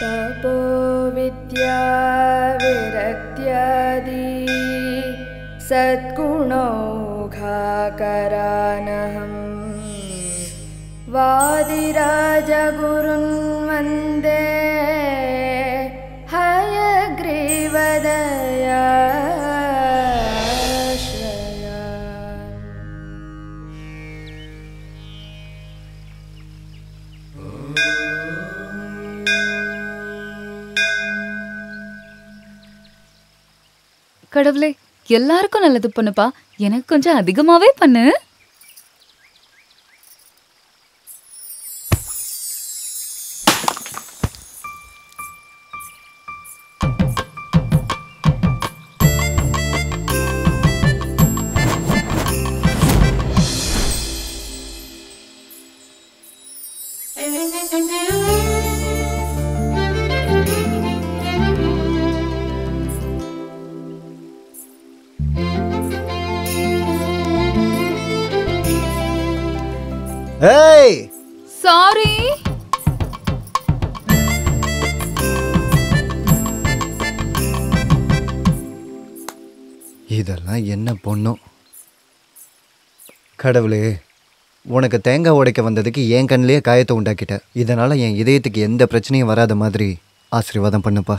तपो विद्या विरक्त्यादि सद्गुणौघाकरानहम् वादिराजगुरुन् वन्दे हयग्रीवदयाश्रयान्। கடவுளே, எல்லாருக்கும் நல்லது பண்ணுப்பா. எனக்கு கொஞ்சம் அதிகமாவே பண்ணு. Hey! Sorry. இதெல்லாம் என்ன பொண்ணோ? கடவுளே, உனக்கு தேங்காய் உடைக்க வந்ததுக்கு என் கண்ணிலேயே காயத்தை உண்டாக்கிட்ட. இதனால என் இதயத்துக்கு எந்த பிரச்சனையும் வராத மாதிரி ஆசீர்வாதம் பண்ணுப்பா.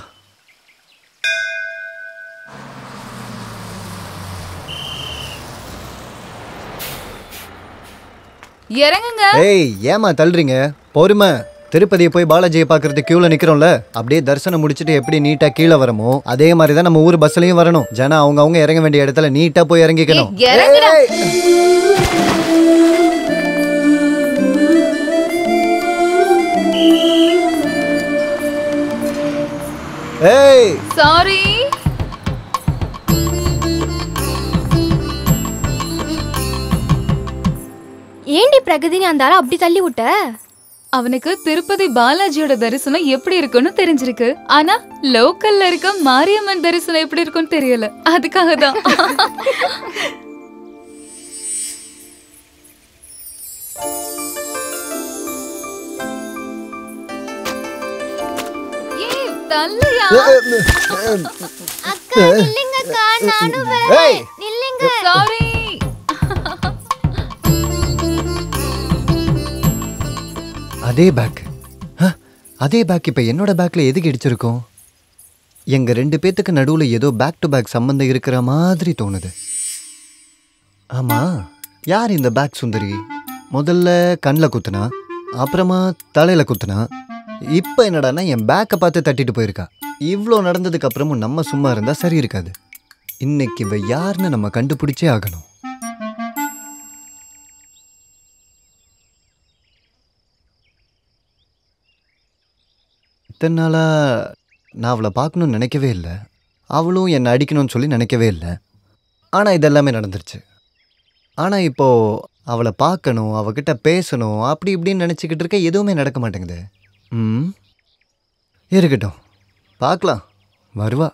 இறங்குங்க. ஏய், ஏமா தள்ளுறீங்க? பொறுமை. திருப்பதியை போய் பாலாஜியை பார்க்கறது கியூல நிக்கிறோம்ல, அப்படியே தரிசனம் முடிச்சுட்டு எப்படி நீட்டா கீழே வரமோ அதே மாதிரி தான் நம்ம ஊர் பஸ்லயும் வரணும். ஜனா அவங்க இறங்க வேண்டிய இடத்துல நீட்டா போய் இறங்கிக்கணும். ஏய், சாரி. ஏண்டி பிரகதினி அந்த ஆளை அப்படி தள்ளி விட்ட? அவனுக்கு திருப்பதி பாலாஜியோட தரிசனம் எப்படி இருக்குன்னு தெரிஞ்சிருக்கு. ஆனா லோக்கல்ல இருக்க மாரியம்மன் தரிசனம் எப்படி இருக்குன்னு தெரியல. அதுக்காக தான். ஏய், தள்ளியா? அக்கா நில்லுங்க அக்கா, நானும் வரேன். நில்லுங்க. சாரி. அதே பேக் இப்போ என்னோட பேக்ல எதுக்கு இடிச்சிருக்கோம்? எங்க ரெண்டு பேத்துக்கு நடுவில் ஏதோ பேக் டு பேக் சம்பந்தம் இருக்கிற மாதிரி தோணுது. ஆமா, யார் இந்த பேக் சுந்தரி? முதல்ல கண்ணில் குத்துனா, அப்புறமா தலையில குத்துனா, இப்போ என்னடான்னா என் பேக்கை பார்த்து தட்டிட்டு போயிருக்கா. இவ்வளோ நடந்ததுக்கு அப்புறமும் நம்ம சும்மா இருந்தா சரி இருக்காது. இன்னைக்கு இவ யாருன்னு நம்ம கண்டுபிடிச்சே ஆகணும். இத்தனை நாளாக நான் அவளை பார்க்கணுன்னு நினைக்கவே இல்லை. அவளும் என்னை அடிக்கணும்னு சொல்லி நினைக்கவே இல்லை. ஆனால் இதெல்லாமே நடந்துருச்சு. ஆனால் இப்போது அவளை பார்க்கணும், அவகிட்ட பேசணும், அப்படி இப்படின்னு நினச்சிக்கிட்டு இருக்க எதுவுமே நடக்க மாட்டேங்குது. இருக்கட்டும், பார்க்கலாம், வருவா.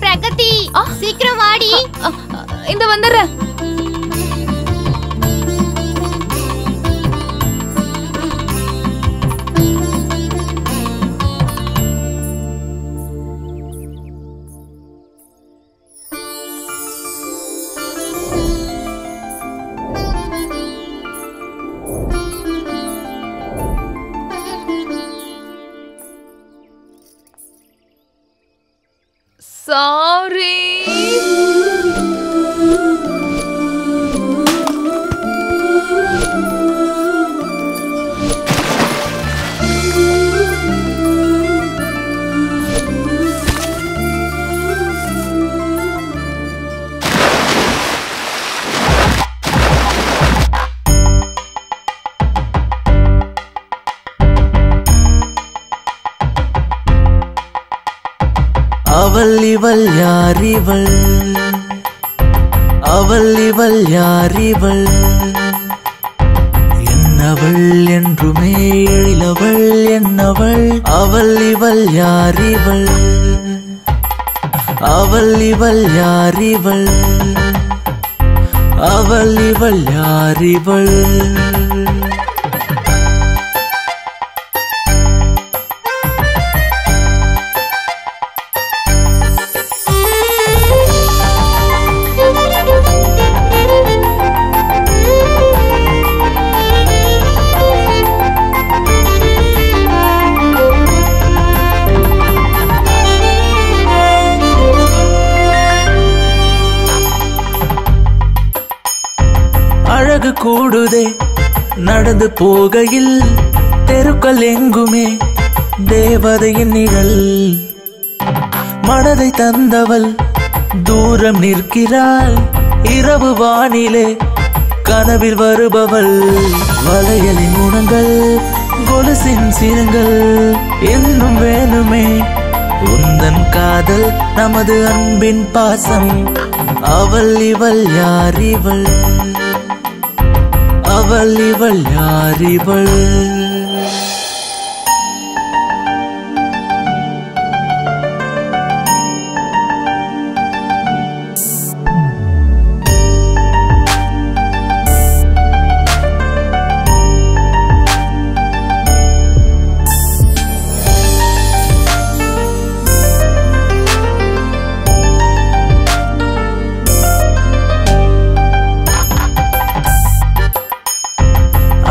பிரகதி, சீக்கிரம் வாடி. இந்த வந்துடுறேன். Sorry. அவள் இவள் யாரிவள் அவள் இவள் யாரிவள் என்னவள் என்றுமே எழிலவள் என்னவள் அவள் இவள் யாரிவள் அவள் இவள் யாரிவள் அவள் இவள் யாரிவள் அழகு கூடுதே நடந்து போகையில் தெருக்கள் எங்குமே தேவதையின் நிழல் மனதை தந்தவள் தூரம் நிற்கிறாள் இரவு வானிலே கனவில் வருபவள் வளையலின் உணங்கள் கொலுசின் சிரங்கள் இன்னும் வேணுமே உந்தன் காதல் நமது அன்பின் பாசம் அவள் இவள் யாரிவள் அவள் இவள் யாரிவள்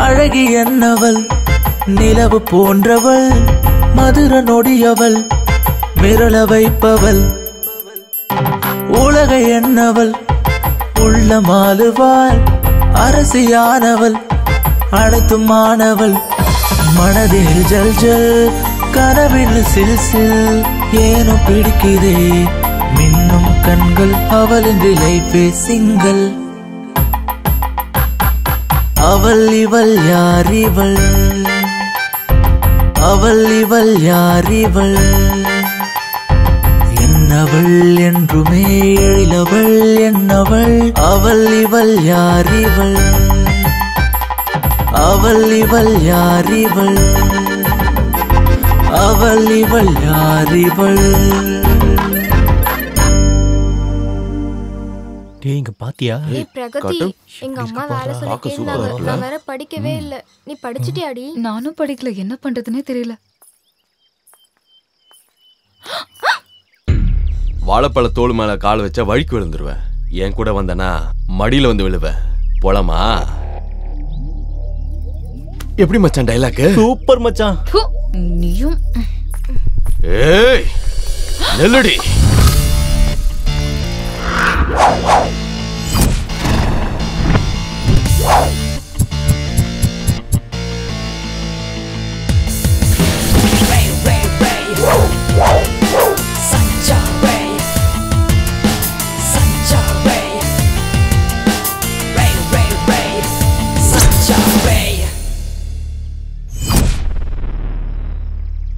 அழகி என்னவள் நிலவு போன்றவள் மதுர நொடியவள் மிரள வைப்பவள் உலக என்னவள் உள்ளமாலுவாள் அரசியானவள் அனைத்துமானவள் மனதில் ஜல் ஜல் கனவில் சில் சில் ஏனோ பிடிக்குதே மின்னும் கண்கள் அவளின் லைஃபே சிங்கள் அவள் இவள் யாரிவள் அவள் இவள் யாரிவள் என்னவள் என்றுமே எழிலவள் என்னவள் அவள் இவள் யாரிவள் அவள் இவள் யாரிவள் அவள் இவள் யாரிவள் இங்க பாத்தியா? ஏய் பிரகதி, எங்க அம்மா வேலை சொல்லிட்டே இருந்தாங்க. நான் வேற படிக்கவே இல்ல. நீ படிச்சிட்டியாடி? நானும் படிக்கல, என்ன பண்றதுன்னே தெரியல. வாழைப்பழ தோல் மேல கால் வச்சா வழிக்கு விழுந்துருவேன். என் கூட வந்தனா மடியில வந்து விழுவேன். போலாமா? எப்படி மச்சான் டைலாக்? சூப்பர் மச்சான். நீயும் ஏய் நெல்லடி.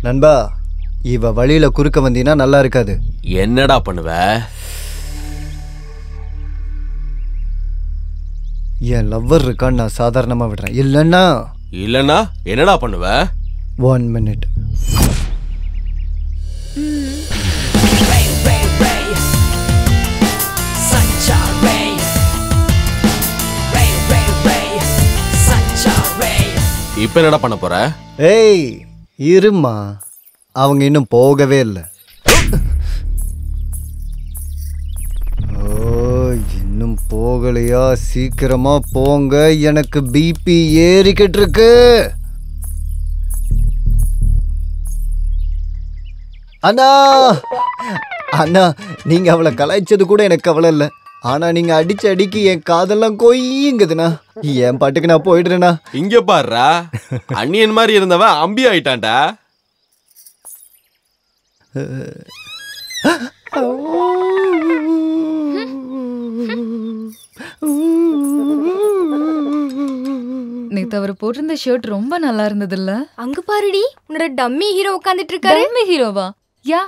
நண்பா, இவ வழியில குறுக்க வந்தீனா நல்லா இருக்காது. என்னடா பண்ணுவ? என் லவ்வர் இருக்கான்னு நான் சாதாரணமா விடுறேன். இல்லன்னா என்னடா பண்ணுவ? 1 minute. இப்ப என்னடா பண்ண போற? ஏய் இருமா, அவங்க இன்னும் போகவே இல்லை. இன்னும் போகலையா? சீக்கிரமா போங்க, எனக்கு பிபி ஏறிக்கிட்டு இருக்கு. அண்ணா அண்ணா, நீங்க அவளை கலாய்ச்சது கூட எனக்கு கவலை இல்லை. ஆனா நீங்க அடிச்சு அடிக்கி என் காதெல்லாம் கொய்யுங்குதுண்ணா. என் பாட்டுக்கு நான் போயிடுறேண்ணா. இங்க பாருடா, அண்ணியன் மாதிரி இருந்தவன் அம்பி ஆயிட்டான்டா. நேத்து அவர் போட்டிருந்த ஷர்ட் ரொம்ப நல்லா இருந்தது இல்ல? அங்க பாருடி, உன்னோட டம்மி ஹீரோ உட்கார்ந்துட்டு இருக்காரு. டம்மி ஹீரோவா? யா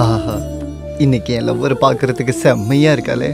ஆஹா, இன்னைக்கு என் லவ்வர் பார்க்கறதுக்கு செம்மையா இருக்காளே.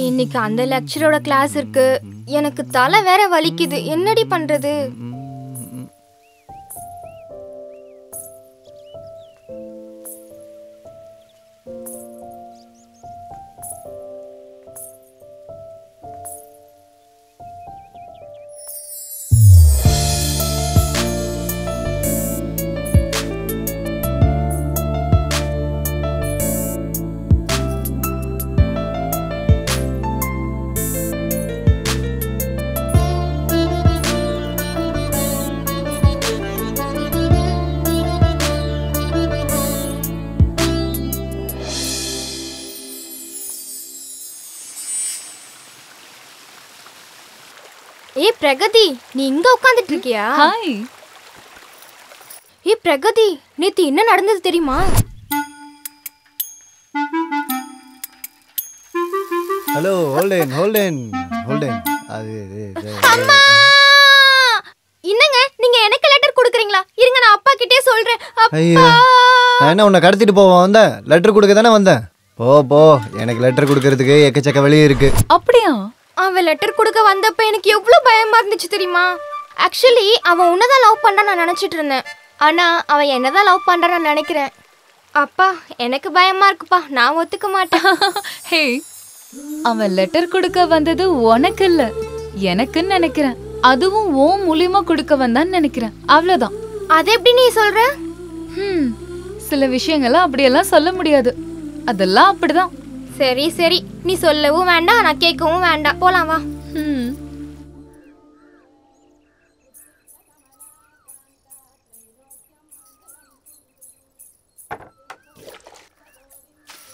இன்னைக்கு அந்த லெக்சரோட கிளாஸ் இருக்கு. எனக்கு தலை வேற வலிக்குது. என்னடி பண்றது? ஏய் பிரகதி, நீ இங்க உட்கார்ந்துட்டு இருக்கியா? ஹாய். ஏய் பிரகதி, நேத்து என்ன நடந்தது தெரியுமா? Hello, Holden. அது அம்மா! என்னங்க நீங்க எனக்கு லெட்டர் கொடுக்குறீங்களா? இருங்க நான் அப்பா கிட்டே சொல்றேன். ஐயோ, நான் என்ன உன்னை கடத்திட்டு போவேன் வந்தேன்? லெட்டர் கொடுக்க தானே வந்தேன். போ, எனக்கு லெட்டர் கொடுக்கறதுக்கு எக்கச்சக்க வழி இருக்கு. அப்படியா? அவன் லெட்டர் கொடுக்க வந்தப்ப எனக்கு எவ்வளவு பயமா இருந்துச்சு தெரியுமா? ஆக்சுவலி அவன் உன்னதான் லவ் பண்றான்னு நான் நினைச்சிட்டு இருந்தேன். ஆனா அவன் என்னதான் லவ் பண்றான்னு நான் நினைக்கிறேன். அப்பா எனக்கு பயமா இருக்குப்பா, நான் ஒத்துக்க மாட்டேன். ஹே, அவன் லெட்டர் கொடுக்க வந்தது உனக்கு இல்ல, எனக்குன்னு நினைக்கிறேன். அதுவும் ஓ மூலியமா கொடுக்க வந்தான்னு நினைக்கிறேன். அவ்வளவுதான். அது எப்படி நீ சொல்ற? சில விஷயங்களை அப்படியெல்லாம் சொல்ல முடியாது. அதெல்லாம் அப்படிதான். சரி, நீ சொல்லவும் வேண்டாம், நான் கேட்கவும் வேண்டாம். போலாம் வா.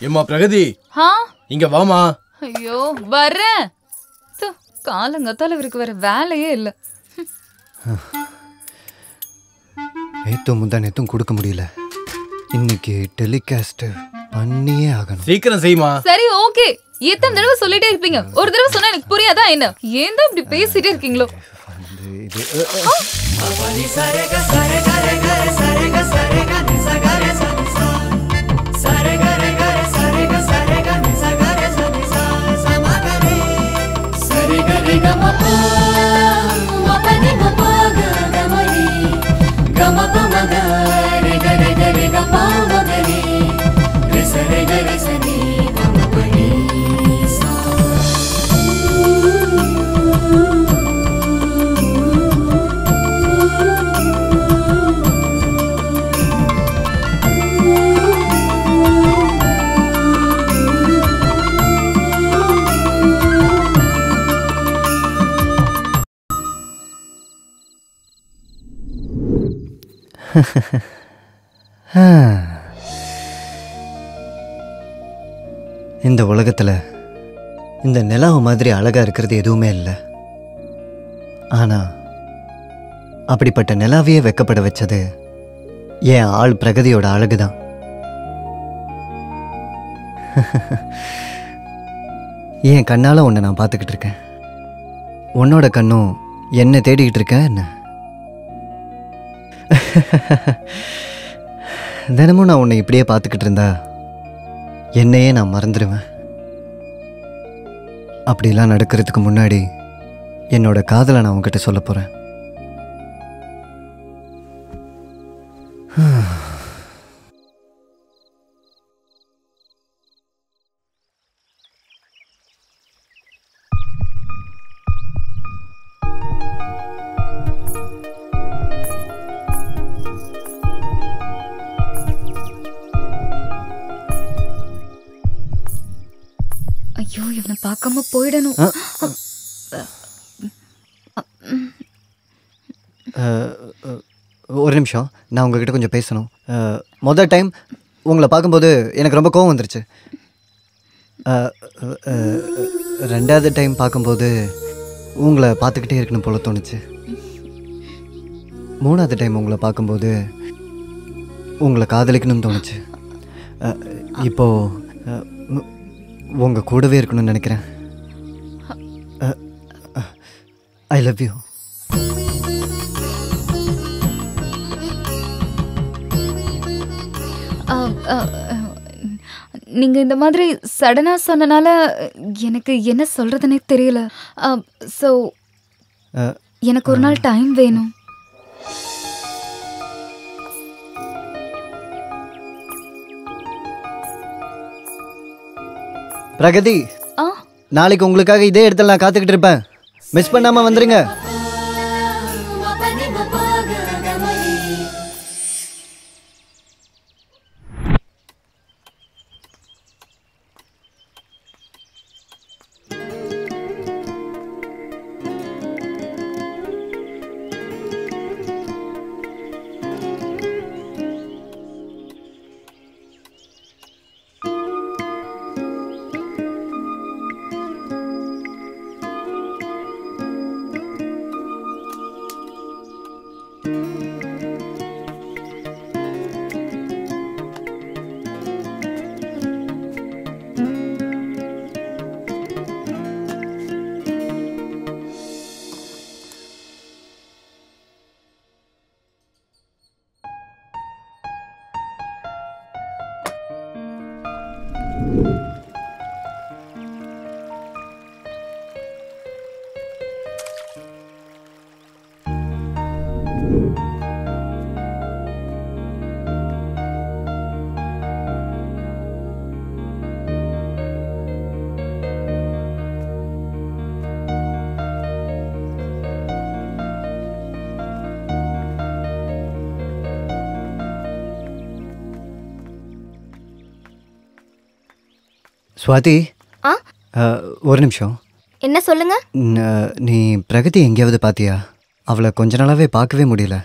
ஏம்மா பிரகதி, இங்க வாமா. ஐயோ வர்றேன். காலங்கத்தால இவருக்கு வேற வேலையே இல்ல. நேத்தும் கொடுக்க முடியல. இன்னைக்கு டெலிகாஸ்ட் பண்ணியே ஆகணும். சீக்கிரம் செய்யுமா. சரி ஓகே. எத்தனை தடவை சொல்லிட்டே இருப்பீங்க? ஒரு தடவை சொன்னா எனக்கு புரியாதா என்ன? ஏன் தான் இப்படி பேசிட்டே இருக்கீங்களோ? இந்த உலகத்துல இந்த நிலாவு மாதிரி அழகா இருக்கிறது எதுவுமே இல்லை. ஆனா அப்படிப்பட்ட நிலாவையே வெக்கப்பட வச்சது என் ஆள் பிரகதியோட அழகுதான். என் கண்ணால உன்னை நான் பார்த்துக்கிட்டு இருக்கேன். உன்னோட கண்ணும் என்ன தேடிக்கிட்டு இருக்க என்ன? தினமும் நான் உன்னை இப்படியே பார்த்துக்கிட்டு இருந்தா என்னையே நான் மறந்துடுவேன். அப்படிலாம் நடக்கிறதுக்கு முன்னாடி என்னோட காதலை நான் உங்ககிட்ட சொல்ல போகிறேன். ஐயோ, இவனை பார்க்காம போயிடணும். ஒரு நிமிஷம், நான் உங்ககிட்ட கொஞ்சம் பேசணும். முதல் டைம் உங்களை பார்க்கும்போது எனக்கு ரொம்ப கோவம் வந்துருச்சு. ரெண்டாவது டைம் பார்க்கும்போது உங்களை பார்த்துக்கிட்டே இருக்கணும் போல தோணுச்சு. மூணாவது டைம் உங்களை பார்க்கும்போது உங்களை காதலிக்கணும்னு தோணுச்சு. இப்போது உங்கள் கூடவே இருக்கணும்னு நினைக்கிறேன். I love you. நீங்க இந்த மாதிரி சடனா சொன்னனால எனக்கு என்ன சொல்றதுன்னே தெரியல. ஸோ எனக்கு ஒரு நாள் டைம் வேணும். பிரகதி, நாளைக்கு உங்களுக்காக இதே இடத்துல நான் காத்துக்கிட்டு இருப்பேன். மிஸ் பண்ணாம வந்துருங்க. சுவாதி, ஒரு நிமிஷம். என்ன சொல்லுங்க? நீ பிரகதி எங்கேயாவது பாத்தியா? அவளை கொஞ்ச நாளாவே பார்க்கவே முடியல.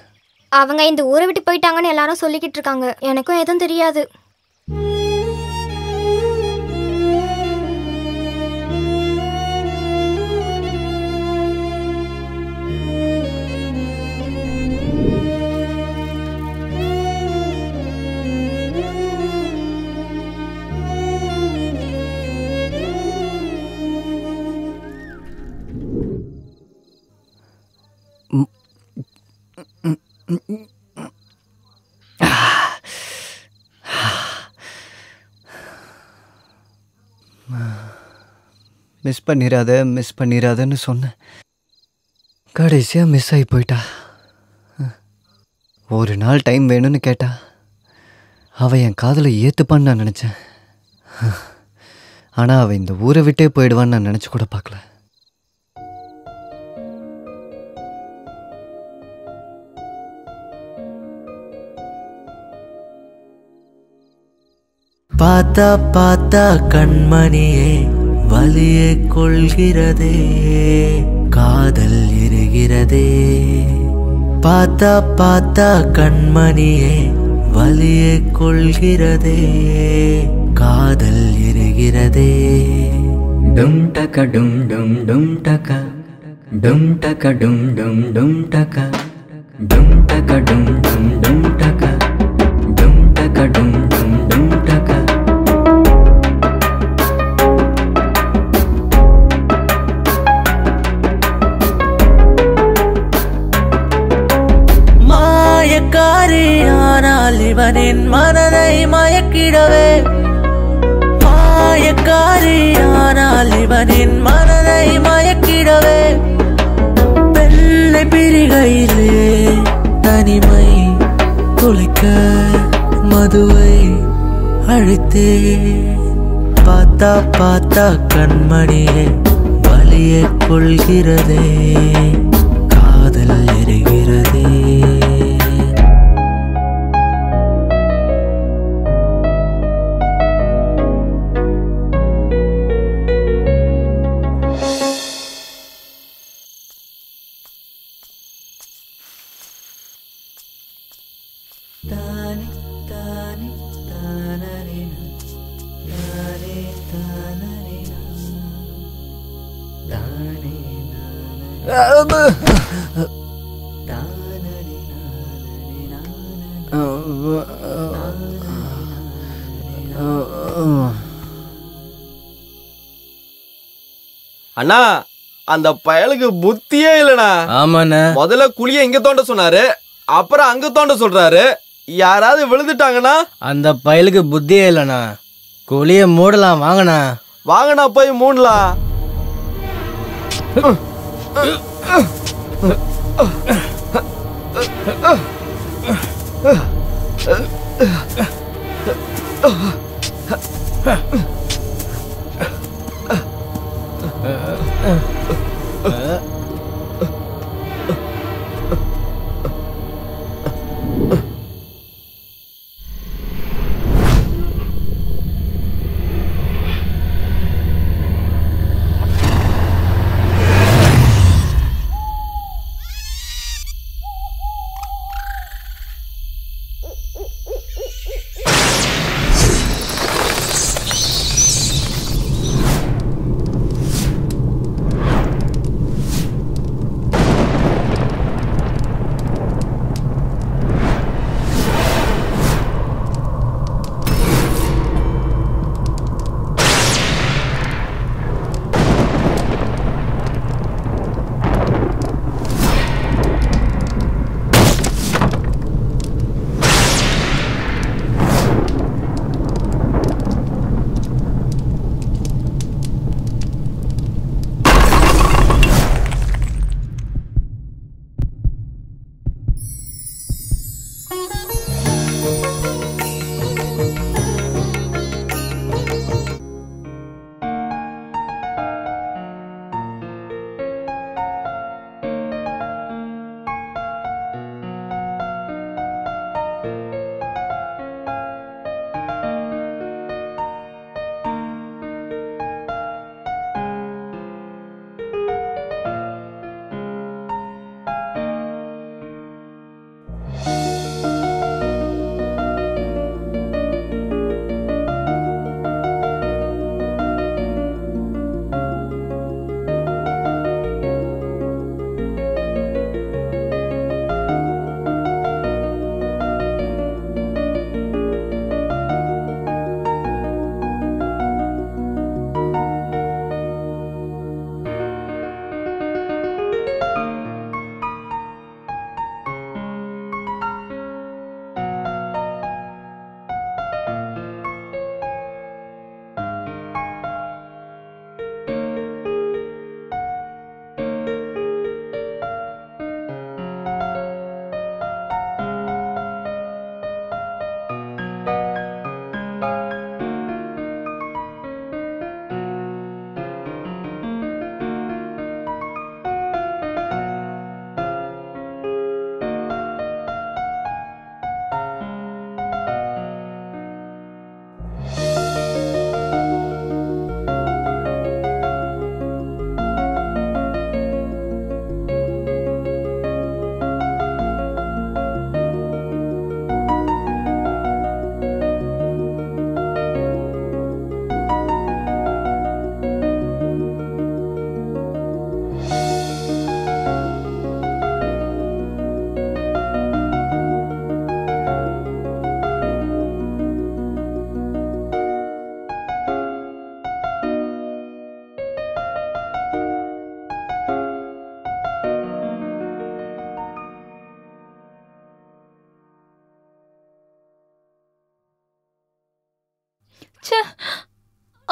அவங்க இந்த ஊரை விட்டு போயிட்டாங்கன்னு எல்லாரும் சொல்லிக்கிட்டு இருக்காங்க. எனக்கும் எதுவும் தெரியாது. மிஸ் பண்ணிடாதன்னு சொன்னேன். கடைசியாக மிஸ் ஆகி போயிட்டா. ஒரு நாள் டைம் வேணும்னு கேட்டா. அவள் என் காதலை ஏற்றுப்பான்னு நான் நினச்சேன். ஆனால் அவள் இந்த ஊரை விட்டே போயிடுவான்னு நான் நினச்சி கூட பார்க்கல. பார்த்தா பார்த்தா கண்மணியே வலியை கொள்கிறதே, காதல் எரிகிறதே. பார்த்தா பார்த்தா கண்மணியே வலியை கொள்கிறதே, காதல் எரிகிறதே. டும் டக டும் டும் டும் டக டும் டக டும் டும் டும் டக டும் டக டும் டும் டும் டக டும் டக டும் டும் டும் டக. மயக்கிடவே மாயக்காரியானால் இவனின் மனதை மயக்கிடவே வெள்ளை பிரிகையிலே தனிமை துளைக்க மதுவை அழைத்தே பார்த்தா பார்த்தா கண்மணியே வலியை கொள்கிறதே காதல் எரிகிறதே அண்ணா அந்த பயலுக்கு புத்தியே இல்லண்ணா. ஆமாண்ணா. முதல்ல குழிய இங்க தோண்ட சொன்னாரு, அப்புறம் அங்க தோண்ட சொல்றாரு. யாராவது விழுந்துட்டாங்கன்னா? அந்த பயலுக்கு புத்தியே இல்லண்ணா. குழிய மூடலாம் வாங்கண்ணா. வாங்கண்ணா போய் மூடலாம்.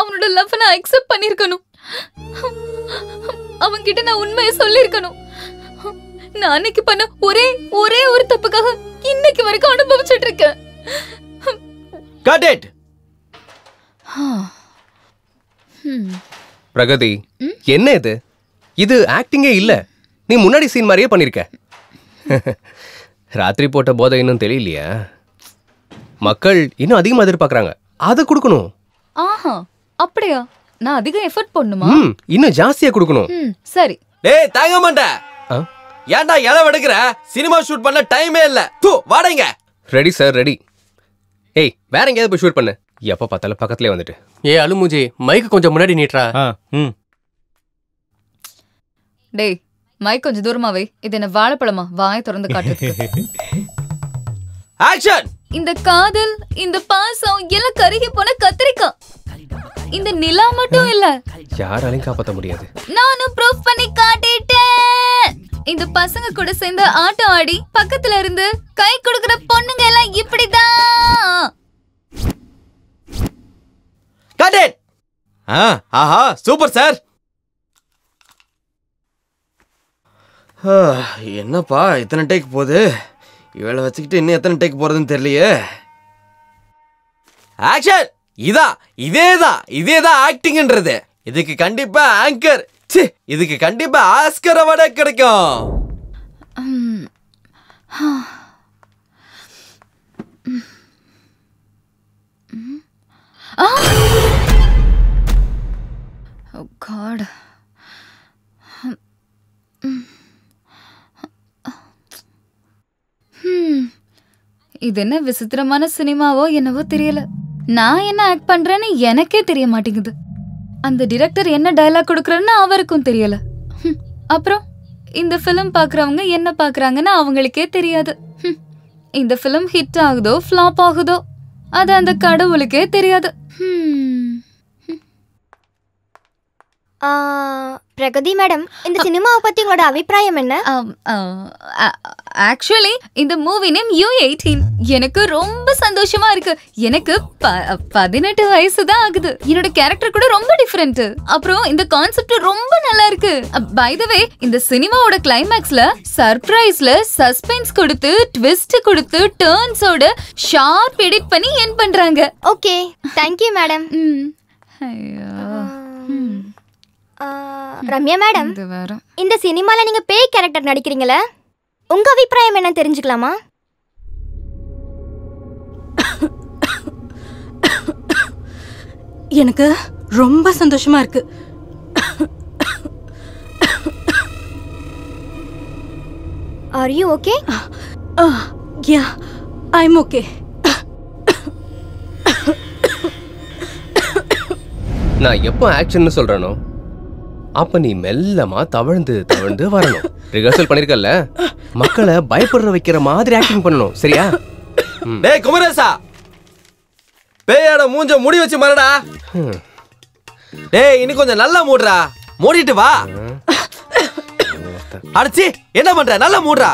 அவனோட லவ் நான் அக்செப்ட் பண்ணிருக்கணும். அவன்கிட்ட நான் உண்மையை சொல்லிருக்கணும். நான் அன்னைக்கு பண்ண ஒரே ஒரு தப்புக்காக இன்னைக்கு வரைக்கும் அனுபவிச்சுட்டு இருக்கேன். Got it. பிரகதி, என்ன இது? இது ஆக்டிங்கே இல்ல. நீ முன்னாடி சீன் மாதிரியே பண்ணிருக்க. ராத்திரி போட்ட போதை இன்னும் தெரியலையா? மக்கள் இன்னும் அதிகமா எதிர்பார்க்கறாங்க. அதை கொடுக்கணும். ஆஹா, அப்படியா? நான் அதிக எஃபர்ட் பண்ணுமா? இன்னும் ஜாஸ்தியா கொடுக்கணும். சரி. டேய் தாங்க மாட்டேன். ஏன்டா இளவு எடுக்கிற? சினிமா ஷூட் பண்ண டைமே இல்ல. தூ வாடங்க. Ready sir, ready. ஏய், வேற எங்கேயாவது போய் ஷூட் பண்ணு. எப்ப பார்த்தாலும் பக்கத்துலயே வந்துட்டு. அலுமூஜி, மைக்கு கொஞ்சம் முன்னாடி நீட்றா. டேய், மைக் கொஞ்சம் தூரமா வை. இது என்ன வாழைப்பழமா? வாயை திறந்து காட்டுறதுக்கு. ஆக்ஷன். இந்த காதல், இந்த பாசம் எல்லாம் கருகி போன கத்திரிக்காய். இந்த நிலா மட்டும் இல்ல, யாராலையும் காப்பாற்ற முடியாது. நானும் ப்ரூஃப் பண்ணி காட்டிட்டேன். இந்த பசங்க கூட சேர்ந்து ஆட்டம் ஆடி பக்கத்துல இருந்து கை கொடுக்கிற பொண்ணுங்க எல்லாம் இப்படிதான். Got it. ஆஹா, சூப்பர் சார். என்னப்பா இத்தனை டேக் போகுது? இவளை வச்சுக்கிட்டு இன்னும் எத்தனை டேக் போறதுன்னு தெரியலையே. ஆக்ஷன். இதேதான் ஆக்டிங்ன்றது. இதுக்கு கண்டிப்பா ஆங்கர், இதுக்கு கண்டிப்பா ஆஸ்கர் அவார்டு கிடைக்கும். Oh God. இது என்ன விசித்திரமான சினிமாவோ என்னவோ தெரியல. நான் என்ன ஆக்ட் பண்றேன்னு எனக்கே தெரிய மாட்டேங்குது. அந்த டைரக்டர் என்ன டயலாக் கொடுக்கறன்னு அவருக்கும் தெரியல. அப்புறம் இந்த ஃபிலிம் பாக்குறவங்க என்ன பாக்குறாங்கன்னு அவங்களுக்கே தெரியாது. இந்த ஃபிலிம் ஹிட் ஆகுதோ ஃப்ளாப் ஆகுதோ அது அந்த கடவுளுக்கே தெரியாது. பிரகதி மேடம், இந்த சினிமாவை பத்தி உங்களோட அபிப்பிராயம் என்ன? ஆக்சுவலி இந்த மூவி நேம் U18. எனக்கு ரொம்ப சந்தோஷமா இருக்கு. எனக்கு 18 வயசு தான் ஆகுது. என்னோட கேரக்டர் கூட ரொம்ப டிஃபரெண்ட். அப்புறம் இந்த கான்செப்ட் ரொம்ப நல்லா இருக்கு. பை தி வே, இந்த சினிமாவோட கிளைமேக்ஸ்ல சர்ப்ரைஸ்ல சஸ்பென்ஸ் கொடுத்து ட்விஸ்ட் கொடுத்து டர்ன்ஸோட ஷார்ப் எடிட் பண்ணி எண்ட் பண்றாங்க. Okay, thank you madam. Ramya madam, இந்த சினிமால நீங்க பேய் கேரக்டர் நடிக்கிறீங்களே, உங்க அபிப்பிராயம் என்ன தெரிஞ்சுக்கலாமா? எனக்கு ரொம்ப சந்தோஷமா இருக்கு. Are you okay? Yeah, I'm okay. நான் எப்போ ஆக்ஷன் சொல்றேனோ அப்ப நீ மெல்லமா தவழ்ந்து வரணும். ரிஹர்சல் பண்ணிருக்கல, மக்களை பயப்படுற வைக்கிற மாதிரி ஆக்டிங் பண்ணணும். சரியா? டேய் குமரேசா, பேயோட மூஞ்ச முடி வச்சு மறடா. டேய் இன்னும் கொஞ்சம் நல்லா மூடுறா. மூடிட்டு வா. அடச்சி, என்ன பண்ற? நல்லா மூடுறா.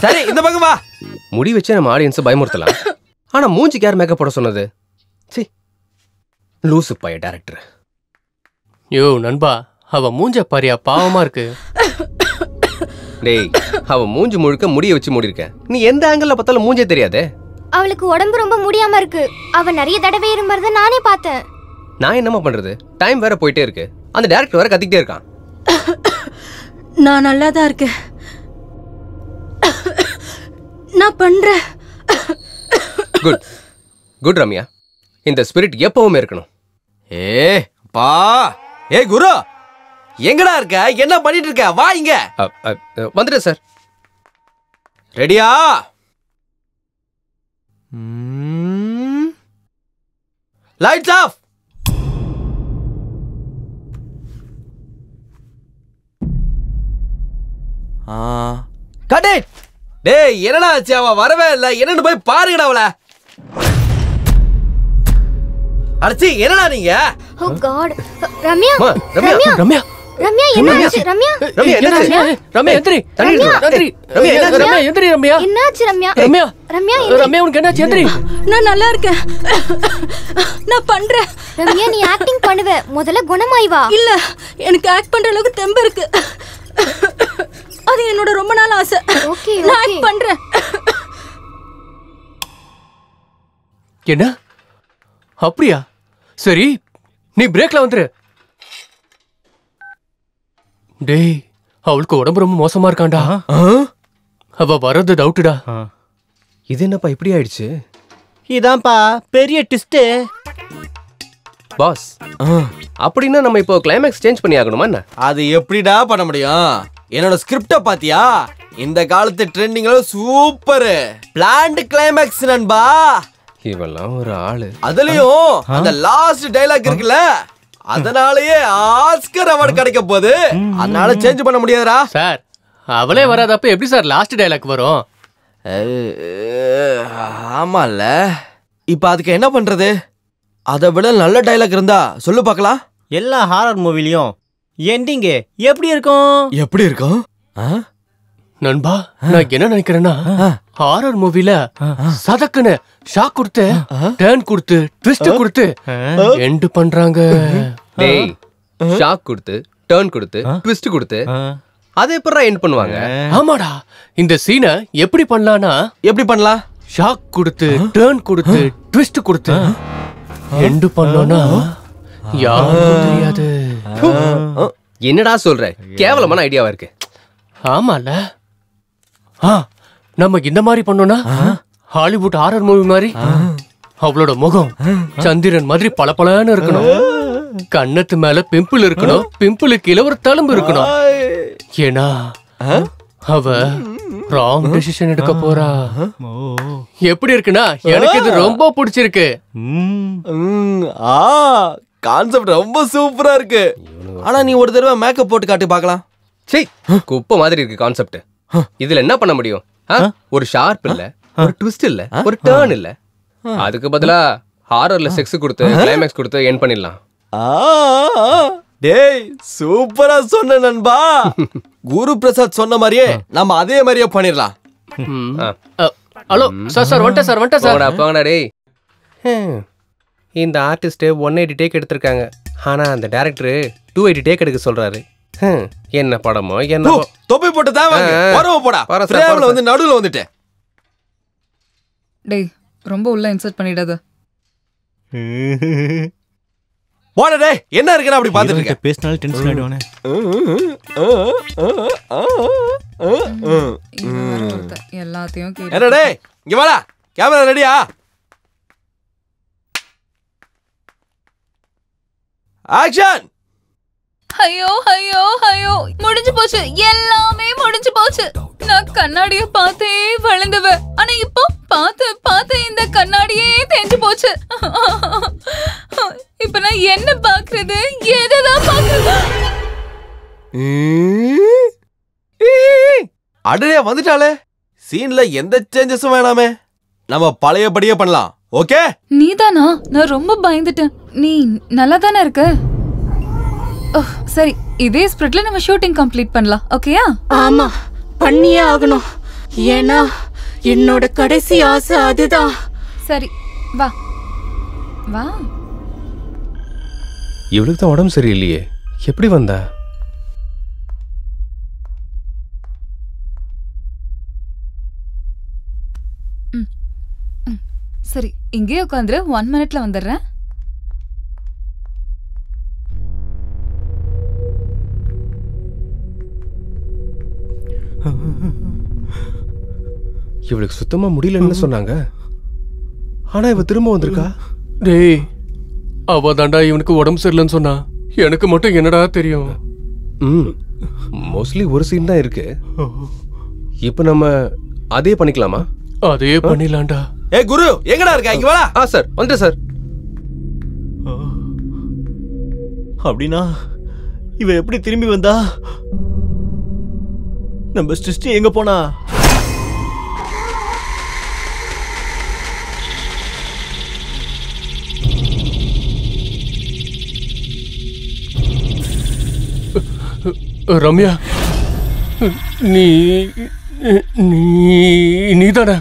சரி, இந்த பக்கம் வா. முடி வச்சு நம்ம ஆடியன்ஸை பயமுறுத்தலாம். ஆனா மூஞ்சிக்கு யார் மேக்கப் போட சொன்னது? சி, லூசு பைய டைரக்டர். யோ நண்பா, அவ மூஞ்ச பாரியா, பாவமா இருக்கு. டேய், அவ மூஞ்சி முழுக்க முடிய வச்சு மூடி இருக்க. நீ எந்த ஆங்கிள் பார்த்தாலும் மூஞ்சே தெரியாதே. அவளுக்கு உடம்பு ரொம்ப முடியாம இருக்கு. அவ நிறைய தடவை இருமறத நானே பார்த்தேன். நான் என்னமா பண்றது? டைம் வேற போயிட்டே இருக்கு. அந்த டைரக்டர் வேற கத்திக்கிட்டே இருக்கான். நான் நல்லா தான் இருக்கேன். நான் பண்றேன். குட் குட் ரம்யா, இந்த ஸ்பிரிட் எப்பவுமே இருக்கணும். பா, ஏ குரு, எங்கடா இருக்க? என்ன பண்ணிட்டு இருக்க? வா இங்க. வந்துடு சார். ரெடியா? Lights off. Cut it. டேய் என்னடா ஆச்சு? அவ வரவே இல்ல. என்னன்னு போய் பாருங்கடா அவளை. அடச்சி, என்னடா நீங்க? Oh God. ரம்யா, ரம்யா, ரம்யா என்னாச்சு ரம்யா ரம்யா என்னாச்சு? ரம்யா எந்திரி. தண்ணி எடுத்து வா. எந்திரி. ரம்யா என்னாச்சு? ரம்யா எந்திரி ரம்யா. என்னாச்சு ரம்யா? ரம்யா ரம்யா ரம்யா உனக்கு என்னாச்சு? எந்திரி. நான் நல்லா இருக்கேன். நான் பண்றேன். ரம்யா நீ ஆக்டிங் பண்ணுவ, முதல்ல குணமாய் வா. இல்ல, எனக்கு ஆக்ட் பண்ற அளவுக்கு தெம்பு இருக்கு. அது என்னோட ரொம்ப நாள் ஆசை. ஓகே நான் ஆக்ட் பண்றேன். என்ன? அப்படியா? சரி, நீ பிரேக்ல வந்துரு. டேய், அவளுக்கு உடம்பு ரொம்ப மோசமா இருக்காண்டா. அவ வர்றது டவுட்டுடா. இது என்னப்பா இப்படி ஆயிடுச்சு? இதான்ப்பா பெரிய ட்விஸ்ட். பாஸ், அப்படின்னா நம்ம இப்போ கிளைமேக்ஸ் சேஞ்ச் பண்ணி ஆகணுமா என்ன? அது எப்படிடா பண்ண முடியும்? என்னோட ஸ்கிரிப்ட பாத்தியா? இந்த காலத்து ட்ரெண்டிங்ல சூப்பர் பிளான்ட் கிளைமேக்ஸ் நண்பா. இவெல்லாம் ஒரு ஆளு. அதுலயும் அந்த லாஸ்ட் டைலாக் இருக்குல்ல, அதனாலயே ஆஸ்கர் அவார்டு கிடைக்க போகுது. அதனால சேஞ்ச் பண்ண முடியாதுடா சார். அவளே வராதப்ப எப்படி சார் லாஸ்ட் டைலாக் வரும்? ஆமால. இப்ப அதுக்கு என்ன பண்றது? அதை விட நல்ல டைலாக் இருந்தா சொல்லு பார்க்கலாம். எல்லா ஹாரர் மூவிலையும் எண்டிங் எப்படி இருக்கும்? எப்படி இருக்கும் நண்பா? நான் என்ன நினைக்கிறேன்னா, ஹாரர் மூவில சதக்குன்னு ஷாக் கொடுத்து, டர்ன் கொடுத்து, ட்விஸ்ட் கொடுத்து எண்ட் பண்றாங்க. டேய், ஷாக் கொடுத்து, டர்ன் கொடுத்து, ட்விஸ்ட் கொடுத்து அதை எப்பறா எண்ட் பண்ணுவாங்க? ஆமாடா, இந்த சீனை எப்படி பண்ணலாம்னா, எப்படி பண்ணலாம்? ஷாக் கொடுத்து, டர்ன் கொடுத்து, ட்விஸ்ட் கொடுத்து எண்ட் பண்ணோம்னா யாருக்கும் தெரியாது. என்னடா சொல்ற? கேவலமான ஐடியாவா இருக்கு. ஆமால. நம்ம இந்த மாதிரி பண்ணோம்னா ஹாலிவுட் ஹாரர் மூவி மாதிரி அவளோட முகம் சந்திரன் மாதிரி பளபளன்னு இருக்கணும். கண்ணத்து மேல பிம்பிள் இருக்கணும், பிம்பிளுக்கு கீழே ஒரு தழும்பு இருக்கணும். ஏன்னா அவ ராங் டெசிஷன் எடுக்க போறா. எப்படி இருக்குன்னா, எனக்கு இது ரொம்ப பிடிச்சிருக்கு. கான்செப்ட் ரொம்ப சூப்பரா இருக்கு. ஆனா நீ ஒரு தடவை மேக்கப் போட்டு காட்டி பார்க்கலாம். சீ, குப்பை மாதிரி இருக்கு கான்செப்ட். இதுல என்ன பண்ண முடியும்? ஒரு ஷார்ப் இல்ல, ஒரு ட்விஸ்ட் இல்ல, ஒரு டர்ன் இல்ல. அதுக்கு பதிலா ஹாரர்ல செக்ஸ் கொடுத்து கிளைமேக்ஸ் கொடுத்து எண்ட் பண்ணிடலாம். டேய், சூப்பரா சொன்ன நண்பா. குரு பிரசாத் சொன்ன மாதிரியே நம்ம அதே மாதிரியே பண்ணிடலாம். Hello sir. சார் வந்துட்டேன் சார், வந்துட்டேன் சார். போங்கடா டேய். இந்த ஆர்டிஸ்ட் 180 டேக் எடுத்திருக்காங்க. ஆனா அந்த டைரக்டர் 280 டேக் எடுக்க சொல்றாரு. என்ன படமோ என்ன. தொப்பி போட்டு தான் வரவ போடா. ஃப்ரேம்ல வந்து நடுவுல வந்துட்டே. டேய், ரொம்ப உள்ள இன்சர்ட் பண்ணிடாத. போடா டேய், என்ன இருக்குன்னு அப்படி பாத்துட்டு இருக்க? பேசினால டென்ஷன் ஆயிடுவானே. எல்லாத்தையும் என்ன டேய், இங்க வாடா. கேமரா ரெடியா? ஆக்ஷன். ஐயோ ஐயோ ஐயோ, முடிஞ்சு போச்சு, எல்லாமே முடிஞ்சு போச்சு. நான் கண்ணாடிய பார்த்தே வளர்ந்தவ, ஆனா இப்போ பார்த்து பார்த்து இந்த கண்ணாடியே தேஞ்சு போச்சு. இப்ப நான் என்ன பாக்குறது, எதான் பாக்குறது? அடடே வந்துட்டாளே. சீன்ல எந்த சேஞ்சஸும் வேணாமே, நம்ம பழையபடியே பண்ணலாம். ஓகே? நீதானா? நான் ரொம்ப பயந்துட்டேன். நீ நல்லா தானே இருக்க? சரி, இதே ஸ்பிரிட்ல நம்ம ஷூட்டிங் கம்ப்ளீட் பண்ணலாம். ஓகேயா? ஆமா, பண்ணியே ஆகணும். ஏன்னா என்னோட கடைசி ஆசை அதுதான். சரி, வா வா. இவளுக்கு தான் உடம்பு சரியில்லையே, எப்படி வந்தா? சரி, இங்கே உட்காந்துரு. 1 மினிட்ல வந்துடுறேன். இவளுக்கு சுத்தமா முடியலன்னு சொன்னாங்க. ஆனா இவ திரும்ப வந்திருக்கா. டேய், அவ தாண்டா இவனுக்கு உடம்பு சரியில்லைன்னு சொன்னா. எனக்கு மட்டும் என்னடா தெரியும்? மோஸ்ட்லி ஒரு சீன் தான் இருக்கு. இப்ப நம்ம அதே பண்ணிக்கலாமா? அதே பண்ணிடலாம்டா. ஏய் குரு, எங்கடா இருக்க? இங்க வாடா. சார் வந்துட்டேன் சார். அப்படின்னா இவ எப்படி திரும்பி வந்தா? நம்ம சிருஷ்டி எங்க போனா? ரம்யா, நீ நீ நீதானே?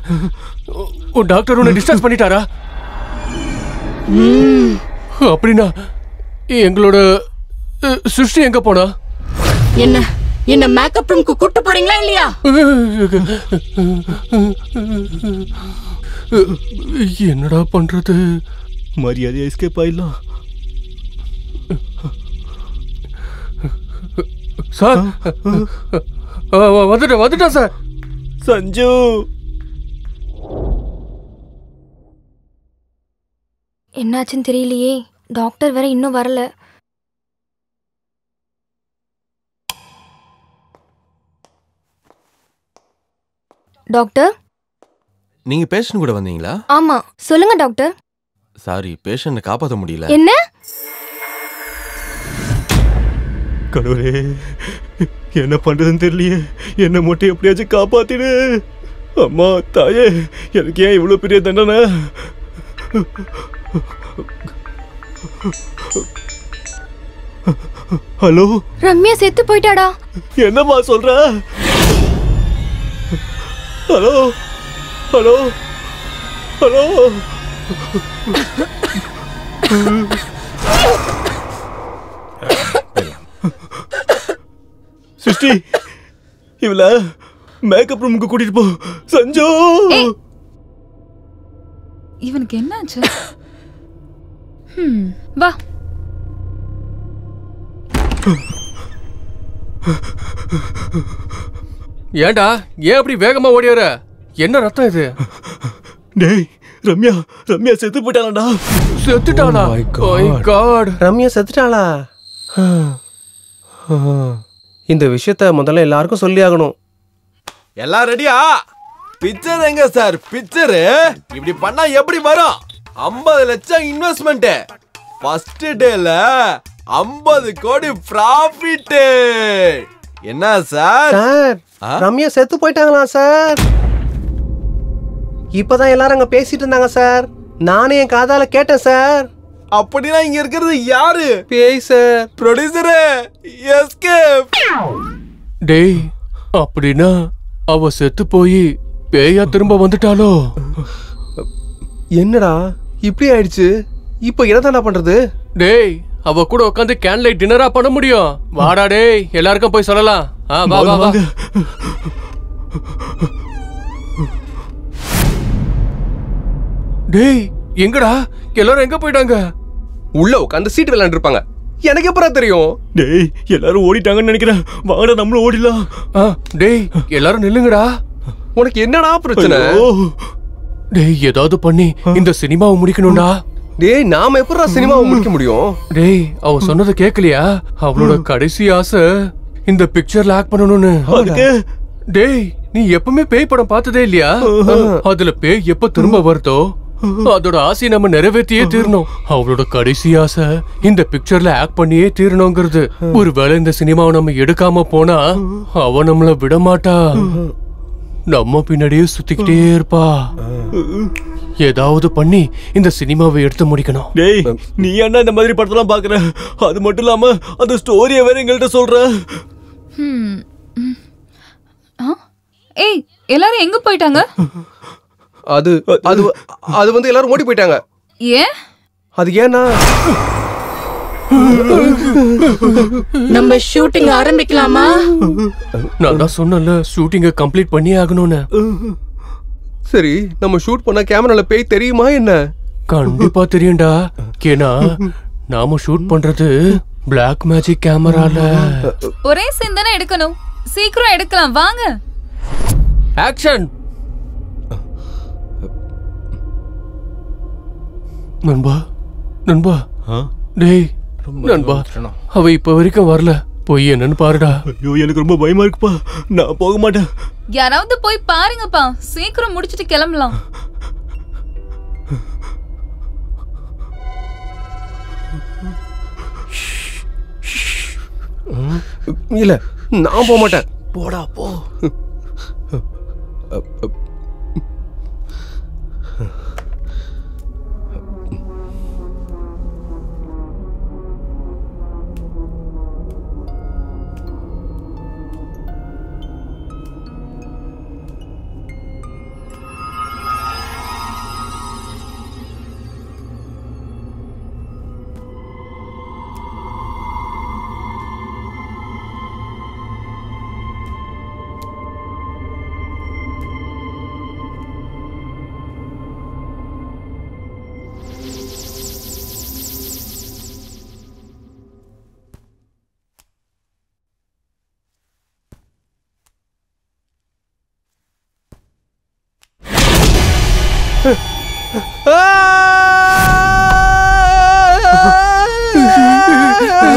டாக்டர் உன்னை டிஸ்சார்ஜ் பண்ணிட்டாரா? அப்படின்னா எங்களோட சிருஷ்டி எங்க போனா? என்ன மேக்கப் ரூம்க்கு கூட்டு போறீங்களா இல்லையா? என்னடா பண்றது? மரியாதை எஸ்கேப் ஆயிடலாம். சார் வந்துட்டேன் சார். சஞ்சு, என்னாச்சுன்னு தெரியலையே. டாக்டர் வேற இன்னும் வரல. டாக்டர், நீங்க பேஷண்ட் கூட வந்தீங்களா? ஆமா, சொல்லுங்க டாக்டர். சாரி, பேஷண்ட்டை காப்பாற்ற முடியல. என்ன? கடவுளே, என்ன பண்றதுன்னு தெரியலையே. என்ன மட்டும் எப்படியாச்சும் காப்பாத்திடு. அம்மா தாயே, எனக்கு ஏன் இவ்வளவு பெரிய தண்டனை? ஹலோ, ரம்யா செத்து போயிட்டாடா. என்னம்மா சொல்ற? Hello hello hello. சிருஷ்டி, இவள மேக்கப் ரூமுக்கு கூட்டிட்டு போ. சஞ்சு, இவனுக்கு என்னாச்சு? வா. ஏண்டா, ஏன் அப்படி வேகமா ஓடியார? என்ன ரத்தம் இது? டேய், ரம்யா செத்து போயிட்டாளா? செத்துட்டாளா? ரம்யா செத்துட்டாளா? இந்த விஷயத்த முதல்ல எல்லாருக்கும் சொல்லி ஆகணும். எல்லாம் ரெடியா? பிக்சர் எங்க சார்? பிக்சர் இப்படி பண்ணா எப்படி வரும்? 50 லட்சம் இன்வெஸ்ட்மெண்ட், ஃபர்ஸ்ட் டேல 50 கோடி ப்ராஃபிட். என்ன சார்? சார், ரம்யா செத்து போயிட்டாங்களா சார்? இப்பதான் எல்லாரும் அங்க பேசிட்டு இருந்தாங்க சார். நானே என் காதால கேட்டேன் சார். அப்படின்னா இங்க இருக்கிறது யாரு? பேய் சார். Producer escape. டேய், அப்படின்னா அவ செத்து போய் பேயா திரும்ப வந்துட்டாலோ? என்னடா இப்படி ஆயிடுச்சு? இப்போ என்னதான்டா பண்றது? டேய், அவ கூட உட்காந்து கேன்லைட் டின்னரா பண்ண முடியும். வாடா டேய், எல்லாருக்கும் போய் சொல்லலாம். வா வா வா. டேய், எங்கடா எல்லாரும் எங்க போயிட்டாங்க? உள்ள உட்காந்து சீட் விளையாண்டு இருப்பாங்க. எனக்கு எப்பறம் தெரியும்? டேய், எல்லாரும் ஓடிட்டாங்கன்னு நினைக்கிறேன். வாங்கடா, நம்மளும் ஓடிடலாம். டேய், எல்லாரும் நில்லுங்கடா. உனக்கு என்னடா பிரச்சனை? டேய், ஏதாவது பண்ணி இந்த சினிமாவை முடிக்கணும்டா. டேய், நாம எப்படா சினிமாவை முடிக்க முடியும்? டேய், அவ சொன்னது கேட்கலையா? அவளோட கடைசி ஆசை இந்த பிக்சர்ல ஆக்ட் பண்ணணும்னு. டேய், நீ எப்பவுமே பேய் படம் பார்த்ததே இல்லையா? அதுல பேய் எப்ப திரும்ப வருதோ அதோட ஆசையை நம்ம நிறைவேற்றியே தீரணும். அவளோட கடைசி ஆசை இந்த பிக்சர்ல ஆக்ட் பண்ணியே தீரணுங்கிறது. ஒருவேளை இந்த சினிமாவை நம்ம எடுக்காம போனா அவ நம்மள விட மாட்டா. நம்ம பின்னாடியே சுத்திக்கிட்டே இருப்பா. ஏதாவது பண்ணி இந்த சினிமாவை எடுத்து முடிக்கணும். டேய், நீ என்ன இந்த மாதிரி படத்தெல்லாம் பாக்குற? அது மட்டும் இல்லாம அந்த ஸ்டோரியை வேற எங்கள்கிட்ட சொல்ற. ஏய், எல்லாரும் எங்க போயிட்டாங்க? அது அது அது வந்து எல்லாரும் ஓடி போயிட்டாங்க. ஏன்? அது ஏன்னா நம்ம ஷூட்டிங் ஆரம்பிக்கலாமா? நான் தான் சொன்னல, ஷூட்டிங்க கம்ப்ளீட் பண்ணியே ஆகணும்னு. சரி, நம்ம ஷூட் பண்ண கேமரால பேய் தெரியுமா என்ன? கண்டிப்பா தெரியும்டா. ஏன்னா நாம ஷூட் பண்றது பிளாக் மேஜிக் கேமரால. ஒரே சீன் தானே எடுக்கணும், சீக்கிரம் எடுக்கலாம் வாங்க. ஆக்ஷன். நண்பா நண்பா. டேய் நண்பா, அவ இப்ப வரைக்கும் வரல. போய் என்னன்னு பாருடா. ஐயோ, எனக்கு ரொம்ப பயமா இருக்குப்பா. நான் போக மாட்டேன். யாராவது போய் பாருங்கப்பா, சீக்கிரம் முடிச்சிட்டு கிளம்பலாம். இல்ல, நான் போக மாட்டேன். போடா போ.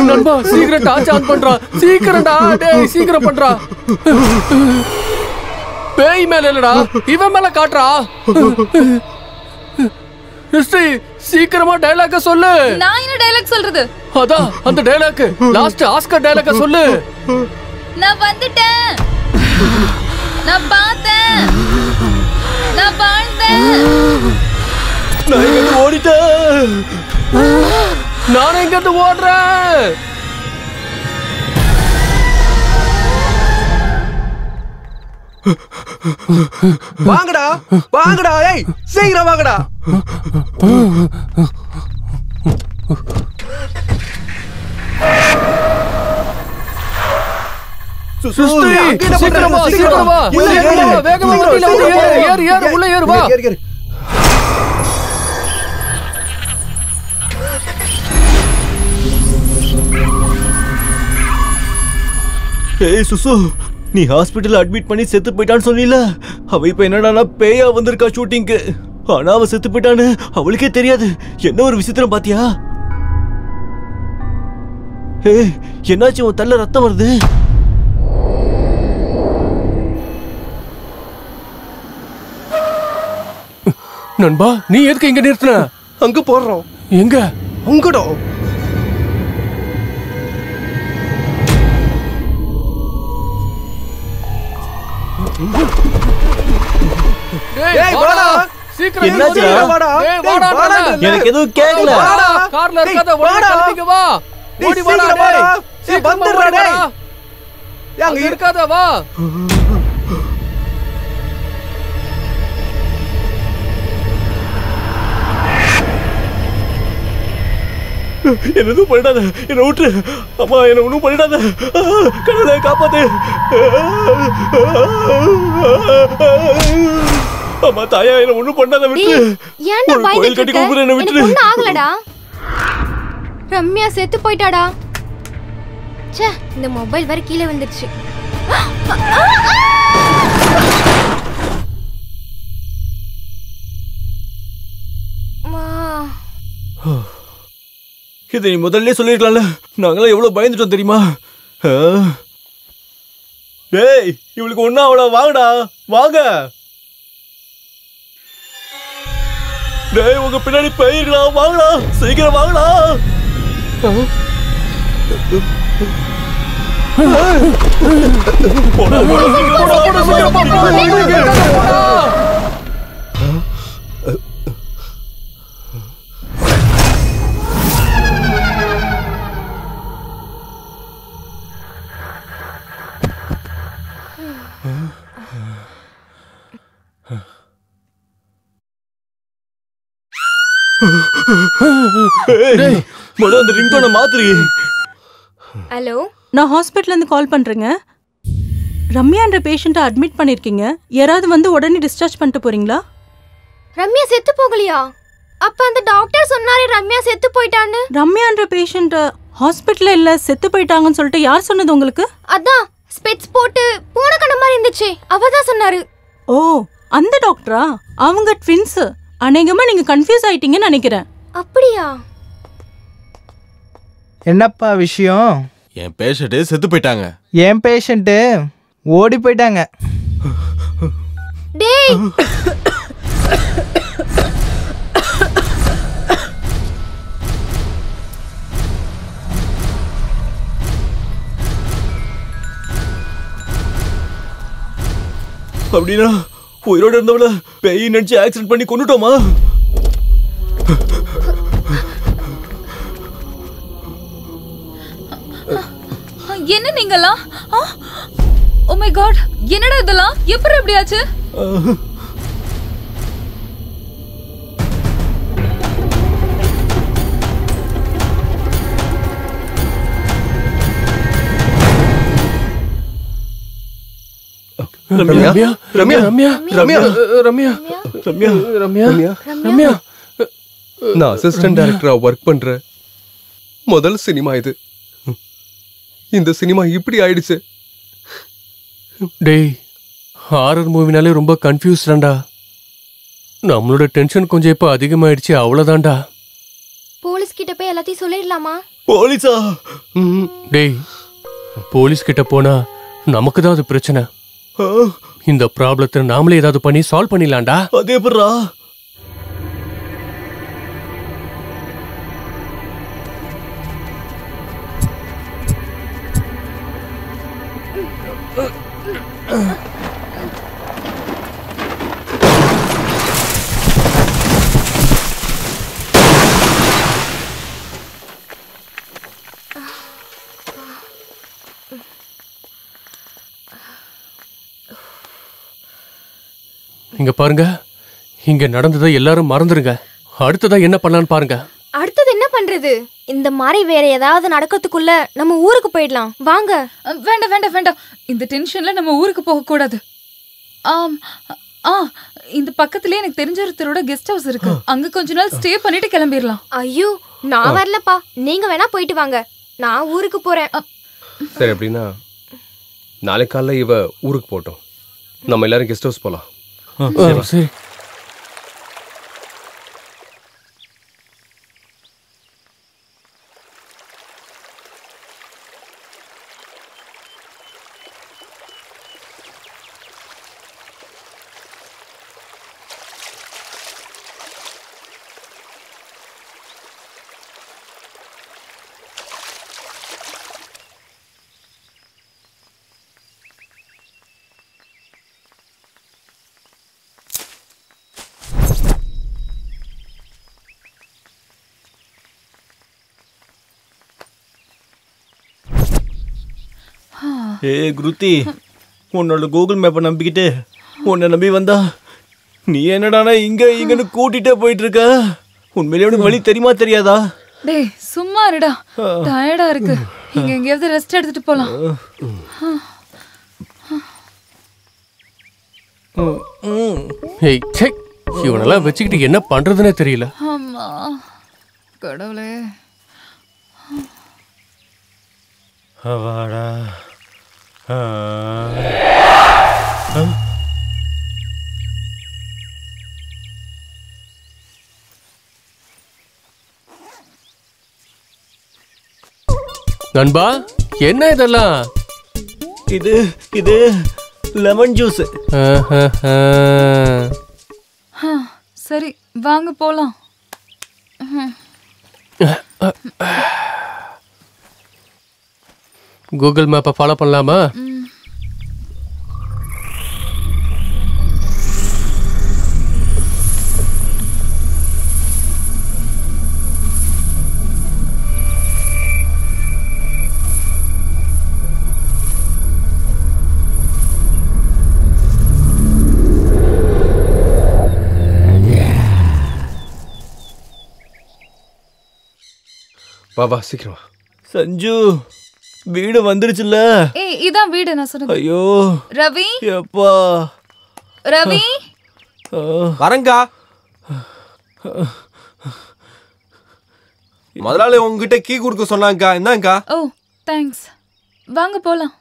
நண்பா சீக்கிரம் டார்ச் ஆன் பண்றா. சீக்கிரம்டா டேய் சீக்கிரம் பண்றா. பேய் மேல இல்லடா இவன் மேல காட்டுறா. ஹிஸ்டரி சீக்கிரமா டயலாக சொல்லு. நான் என்ன டயலாக் சொல்றது? அதான் அந்த டயலாக் லாஸ்ட் ஆஸ்கர் டயலாக சொல்லு. நான் வந்துட்டேன், நான் பார்த்தேன், நான் வாழ்ந்தேன், நான் இங்க ஓடிட்டேன், நானும் இங்க இருந்து ஓடுறேன். வாங்கடா வாங்கடா, ஏய் சீக்கிரம் வாங்கடா. சீக்கிரம் வா சீக்கிரம் வா, வேகமா வண்டியில வந்து ஏறு ஏறு உள்ள ஏறு வா. ஏய் சுசு, நீ ஹாஸ்பிட்டல் அட்மிட் பண்ணி செத்து போயிட்டான்னு சொன்னீல. அவ இப்ப என்னடா பேயா வந்திருக்கா ஷூட்டிங்க்கு. ஆனா அவ செத்து போயிட்டான்னு அவளுக்கே தெரியாது. என்ன ஒரு விசித்திரம் பாத்தியா? ஏய் என்னாச்சு, உன் தள்ள ரத்தம் வருது. நண்பா நீ எதுக்கு இங்க நிறுத்தின? அங்க போறோம். எங்க? அங்கடா. டேய் வாடா சீக்கிரம். என்னாச்சுடா? டேய் வாடா. எனக்கு எதுவும் கேக்கல. கார்ல இருக்காத, ஓடி கிளம்பிங்க வா. ஓடி வாடா டேய். சீக்கிரம் வந்துடா டேய். அங்க இருக்காத வா. என்ன எதுவும் பண்ணிடாத, என்ன விட்டுரு. அம்மா என்ன ஒன்றும் பண்ணிடாத, கடவுளை காப்பாத்து. அம்மா தாயா என்ன ஒன்றும் பண்ணாத, விட்டுரு. ஏன்டா ஒரு கோயில் கட்டி கூப்பிடுற, என்ன விட்டுரு. ஒண்ணு ஆகலடா. ரம்யா செத்து போயிட்டாடா. ச்சே, இந்த மொபைல் வர கீழே வந்துருச்சு. இதை நீ முதல்ல சொல்லிருக்கலாம்ல. நாங்களாம் எவ்வளவு பயந்துட்டோம் தெரியுமா? டேய் இவளுக்கு ஒண்ணா அவள வாங்கடா, வாங்க. டேய் உங்க பின்னாடி போயிருக்கா, வாங்கடா சீக்கிரம் வாங்கடா. அந்த ரிங்டோனை மாத்துறீ. ஹலோ, நான் ஹாஸ்பிட்டல்ல இருந்து கால் பண்றேங்க. ரம்யான்ற பேஷண்ட்டை அட்மிட் பண்ணிருக்கீங்க. யாராவது வந்து உடனே டிஸ்சார்ஜ் பண்ணிட்டு போறீங்களா? ரம்யா செத்து போகலையா? அப்ப அந்த டாக்டர் சொன்னாரே ரம்யா செத்து போயிட்டான்னு. ரம்யான்ற பேஷண்ட் ஹாஸ்பிட்டல்ல இல்ல செத்து போயிட்டாங்கன்னு சொல்லிட்டு யார் சொன்னது உங்களுக்கு? அதான் ஸ்பெட்ஸ் போட்டு பூனை கண்ண மாதிரி இருந்துச்சு, அவதான் சொன்னாரு. ஓ அந்த டாக்டரா? அவங்க ட்வின்ஸ். அநேகமா நீங்க கன்ஃபியூஸ் ஆயிட்டீங்கன்னு நினைக்கிறேன். அப்படியா? என்னப்பா விஷயம்? என் பேஷண்ட் செத்து போயிட்டாங்க. என் பேஷண்ட் ஓடி போயிட்டாங்க. டேய் அப்படின்னா உயிரோட இருந்தவள பேய் நினைச்சு ஆக்சிடென்ட் பண்ணி கொண்டுட்டோமா? என்ன நீங்கலாம்? ஓ மை காட், என்னடா இதெல்லாம்? எப்படி இப்படி ஆச்சு? ரம்யா ரம்யா ரம்யா ரம்யா ரம்யா ரம்யா ரம்யா ரம்யா. நான் அசிஸ்டன்ட் டைரக்டரா ஒர்க் பண்றேன். முதல் சினிமா இது. இந்த சினிமா இப்படி ஆயிடுச்சு. டேய் ஹாரர் மூவினாலே ரொம்ப கன்ஃபியூஸ்டா. நம்மளோட டென்ஷன் கொஞ்சம் இப்ப அதிகமாயிடுச்சு, அவ்வளவுதான்டா. போலீஸ் கிட்ட போய் எல்லாத்தையும் சொல்லிடலாமா? போலீஸா? டேய், போலீஸ் கிட்ட போனா நமக்கு தான் அது பிரச்சனை. இந்த ப்ராப்ளத்தை நாமளே ஏதாவது பண்ணி சால்வ் பண்ணிடலாம்டா. அதே எப்படிடா? இங்க பாருங்க, இங்க நடந்ததை எல்லாரும் மறந்துருங்க. அடுத்ததா என்ன பண்ணலான்னு பாருங்க. அடுத்தது என்ன பண்றது? இந்த மாதிரி வேற ஏதாவது நடக்கிறதுக்குள்ள நம்ம ஊருக்கு போயிடலாம் வாங்க. வேண்டாம் வேண்டாம் வேண்டாம், இந்த டென்ஷன்ல நம்ம ஊருக்கு போக கூடாது. இந்த பக்கத்துலயே எனக்கு தெரிஞ்ச ஒருத்தரோட கெஸ்ட் ஹவுஸ் இருக்கு, அங்க கொஞ்ச நாள் ஸ்டே பண்ணிட்டு கிளம்பிடலாம். ஐயோ, நான் வரலப்பா, நீங்க வேணா போயிட்டு வாங்க, நான் ஊருக்கு போறேன். சரி, அப்படின்னா நாளைக்கு காலைல இவ ஊருக்கு போட்டோம், நம்ம எல்லாரும் கெஸ்ட் ஹவுஸ் போலாம். சரி. குருத்தி, உன்னோட கூகுள் மேப்பை நம்பிக்கிட்டு உன்னை நம்பி வந்தா நீ என்னடானா இங்கன்னு கூட்டிட்டே போயிட்டு இருக்க. உண்மையிலே உனக்கு வழி தெரியுமா தெரியாதா? டேய் சும்மா இருடா, டயர்டா இருக்கு, இங்க எங்கேயாவது ரெஸ்ட் எடுத்துட்டு போலாம். இவனெல்லாம் வச்சுக்கிட்டு என்ன பண்றதுன்னே தெரியல. ஆமா கடவுளே. அவாடா. நண்பா, என்ன இதெல்லாம்? இது லெமன் ஜூஸ். சரி வாங்க போலாம். கூகுள் மேப்பை ஃபாலோ பண்ணலாமா? வா சீக்கிரம். சஞ்சு, வீடு வந்துருச்சுல்ல? ஏய் இதான் வீடு நான் சொன்னது. ஐயோ ரவி, எப்பா ரவி வரங்கா. முதலாளி உங்ககிட்ட கீ கொடுக்க சொன்னாங்கக்கா, என்னங்கா? ஓ தேங்க்ஸ், வாங்க போலாம்.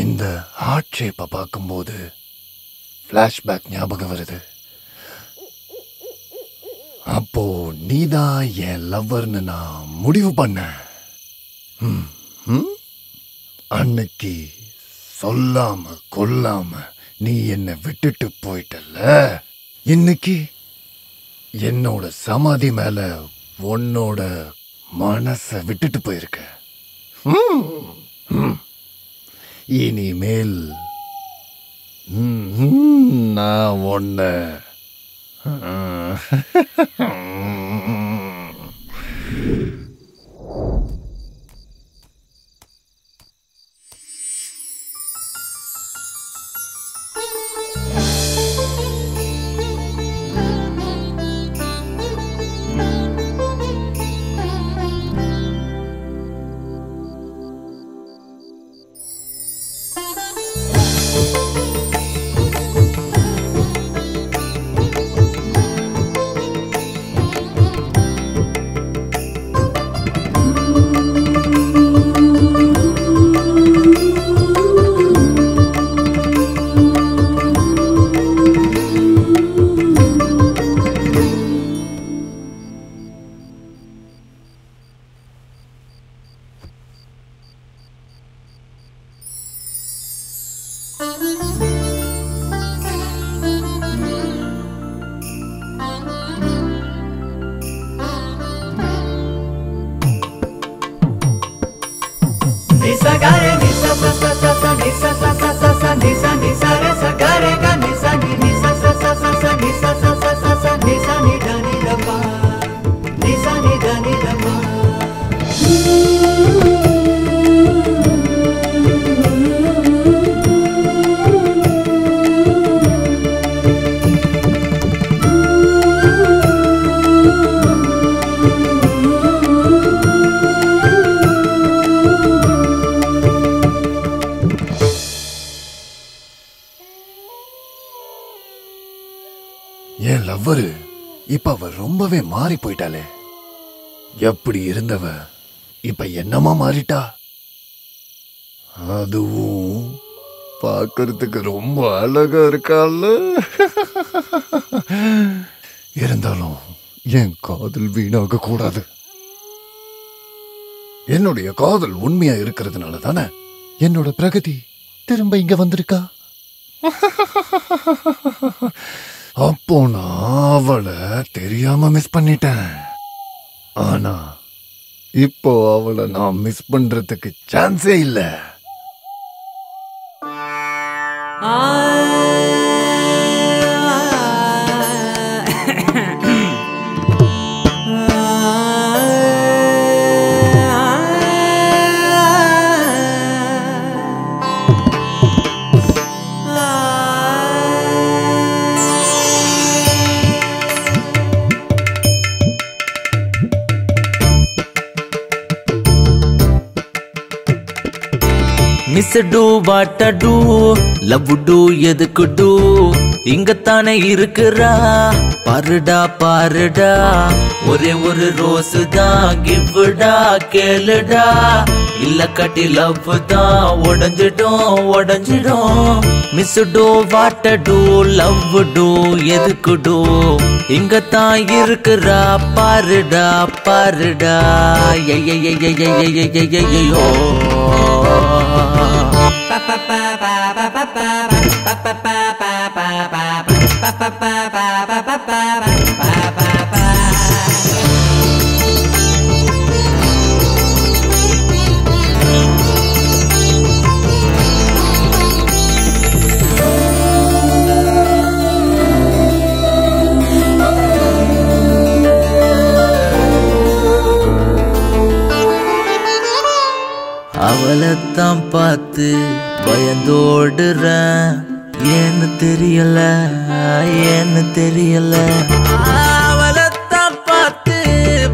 இந்த ஹார்ட் ஷேப்பை பார்க்கும்போது ஃப்ளாஷ்பேக் ஞாபகம் வருது. அப்போ நீதான் என் லவ்வர்னு நான் முடிவு பண்ணேன். அன்னைக்கு சொல்லாம கொல்லாம நீ என்னை விட்டுட்டு போயிட்டல்ல, இன்னைக்கு என்னோட சமாதி மேல உன்னோட மனச விட்டுட்டு போயிருக்க. இனிமேல் நான் உன்ன என் லவ்வரு இப்ப அவ ரொம்பவே மாறி போயிட்டாளே. எப்படி இருந்தவ இப்ப என்னமா மாறிட்டா. அதுவும் பார்க்கறதுக்கு ரொம்ப அழகா இருக்கால. இருந்தாலும் என் காதல் வீணாக கூடாது. என்னுடைய காதல் உண்மையா இருக்கிறதுனால தானே என்னோட பிரகதி திரும்ப இங்க வந்திருக்கா. அப்போ நான் அவளை தெரியாம மிஸ் பண்ணிட்டேன். ஆனா இப்போ அவளை நான் மிஸ் பண்றதுக்கு சான்ஸே இல்ல. Miss two what two love two எதுக்கு டூ இங்கத்தானே இருக்குறா பாருடா பாருடா ஒரே ஒரு ரோஸ் தான் கிவ்டா கேளுடா இல்ல கட்டி லவ் தான் உடஞ்சிடும் உடஞ்சிடும். Miss two what two love two எதுக்கு டூ இங்கத்தான் இருக்குறா பாருடா பாருடா ஐயோ. அவளைத்தான் பார்த்து பயந்தோடுறேன். ஏன்னு தெரியல ஏன்னு தெரியல. அவளைத்தான் பார்த்து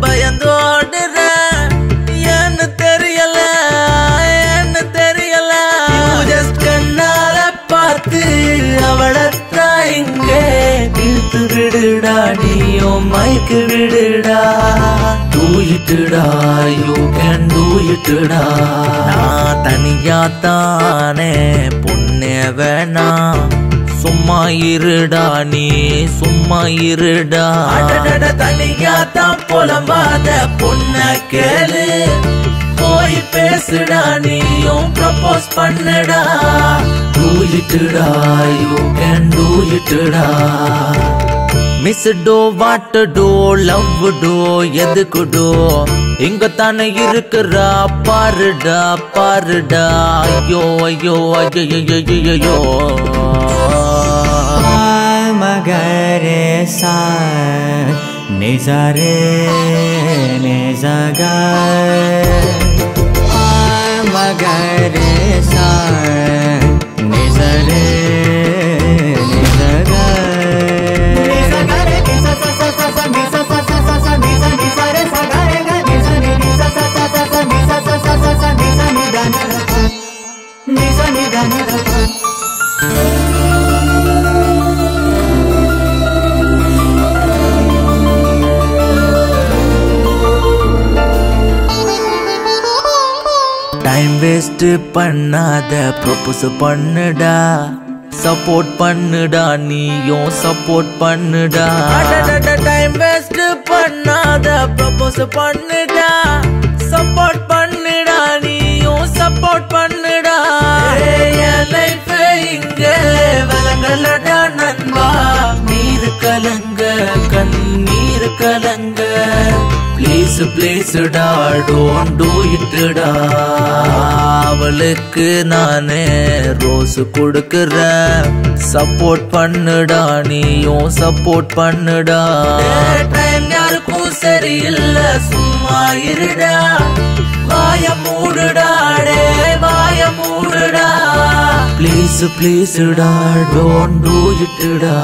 பயந்தோடுறேன். ஏன்னு தெரியல ஏன்னு தெரியல. கண்ணால பார்த்து அவளைத்தான் இங்கே இழுத்து விடுடா விடுடா நீயும் மைக்கு விடுடா Do itடா you can do itடா நான் தனியா தானே பொண்ணே வேணா சும்மா இருடா நீ சும்மா இருடா அடடட தனியா தான் புலம்பாத பொண்ண கேளு போய் பேசுடா நீயும் ப்ரப்போஸ் பண்ணுடா Do itடா you can do itடா miss do what do love do எதுக்கு டோ இங்க தானே இருக்குறா பாருடா பாருடா ஐயோ ஐயோ ஐயோ ஐயோ மகரே சா நிசரே நிசக மகரே சா நிசரே நிசக டைம் வேஸ்ட் பண்ணாத ப்ரொபோஸ் பண்ணுடா சப்போர்ட் பண்ணுடா நீயும் சப்போர்ட் பண்ணுடா டைம் வேஸ்ட் பண்ணாத ப்ரொபோஸ் பண்ணுடா சப்போர்ட் பண்ணுடா நீயும் சப்போர்ட் பண்ணுடா என் லைஃப் இங்க விலங்கலடா நண்பா நீர் கலங்க கண்ணீர் கலங்க ப்ளீஸ் ப்ளீஸ்டா டோன்ட் டூ இட்டா அவளுக்கு நானே ரோஸ் கொடுக்குறேன் சப்போர்ட் பண்ணுடா நீயும் சப்போர்ட் பண்ணுடா டைம் யாருக்கும் சரியில்லை சும்மா இருடா வாய மூடுடா டே வாய மூடுடா ப்ளீஸ் ப்ளீஸ்டா டோன்ட் டூ இட்டா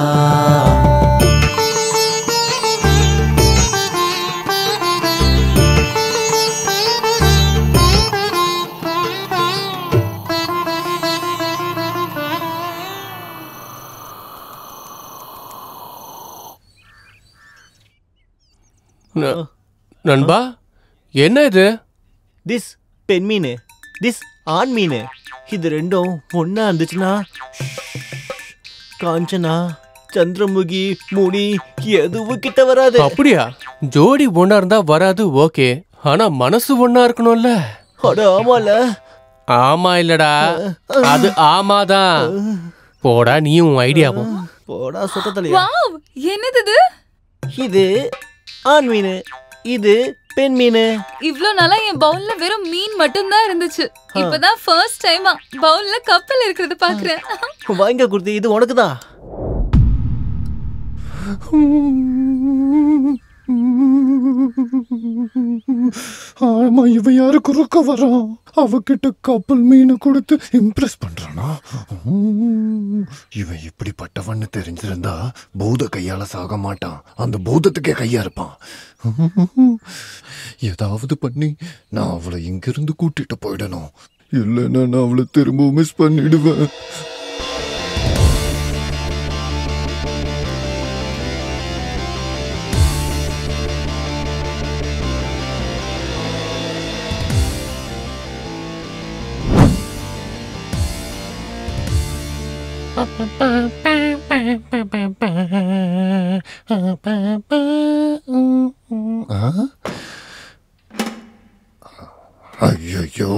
நண்பா என்ன இது திஸ் பெண் மீன் திஸ் ஆண் மீன் இது ரெண்டும் ஒண்ணா இருந்துச்சுன்னா காஞ்சனா சந்திரமுகி முனி எதுவும் கிட்ட வராது அப்படியா ஜோடி ஒண்ணா இருந்தா வராது ஓகே ஆனா மனசு ஒண்ணா இருக்கணும்ல அட ஆமால ஆமா இல்லடா அது ஆமாதான் போடா நீயும் ஐடியாவும் போடா சொத்தலையா வாவ் என்னது இது ஆண் மீன் இது பெண் மீன் இவ்ளோ நாளா என் பவுல்ல வெறும் மீன் மட்டும் தான் இருந்துச்சு இப்பதான் ஃபர்ஸ்ட் டைமா பவுல்ல கப்பல் இருக்கிறது பாக்குறேன் வாங்க குர்த்தி இது உனக்கு தான் ஆமா இவன் யாரு குறுக்க வரான் அவகிட்ட கப்பல் மீன் கொடுத்து இம்ப்ரெஸ் பண்றானா இவன் இப்படிப்பட்டவன்னு தெரிஞ்சிருந்தா பூத கையால சாக மாட்டான் அந்த பூதத்துக்கே கையா இருப்பான் ஏதாவது பண்ணி நான் அவளை இங்கிருந்து கூட்டிட்டு போயிடணும் இல்லைன்னா நான் அவளை திரும்ப மிஸ் பண்ணிடுவேன் ஐயோ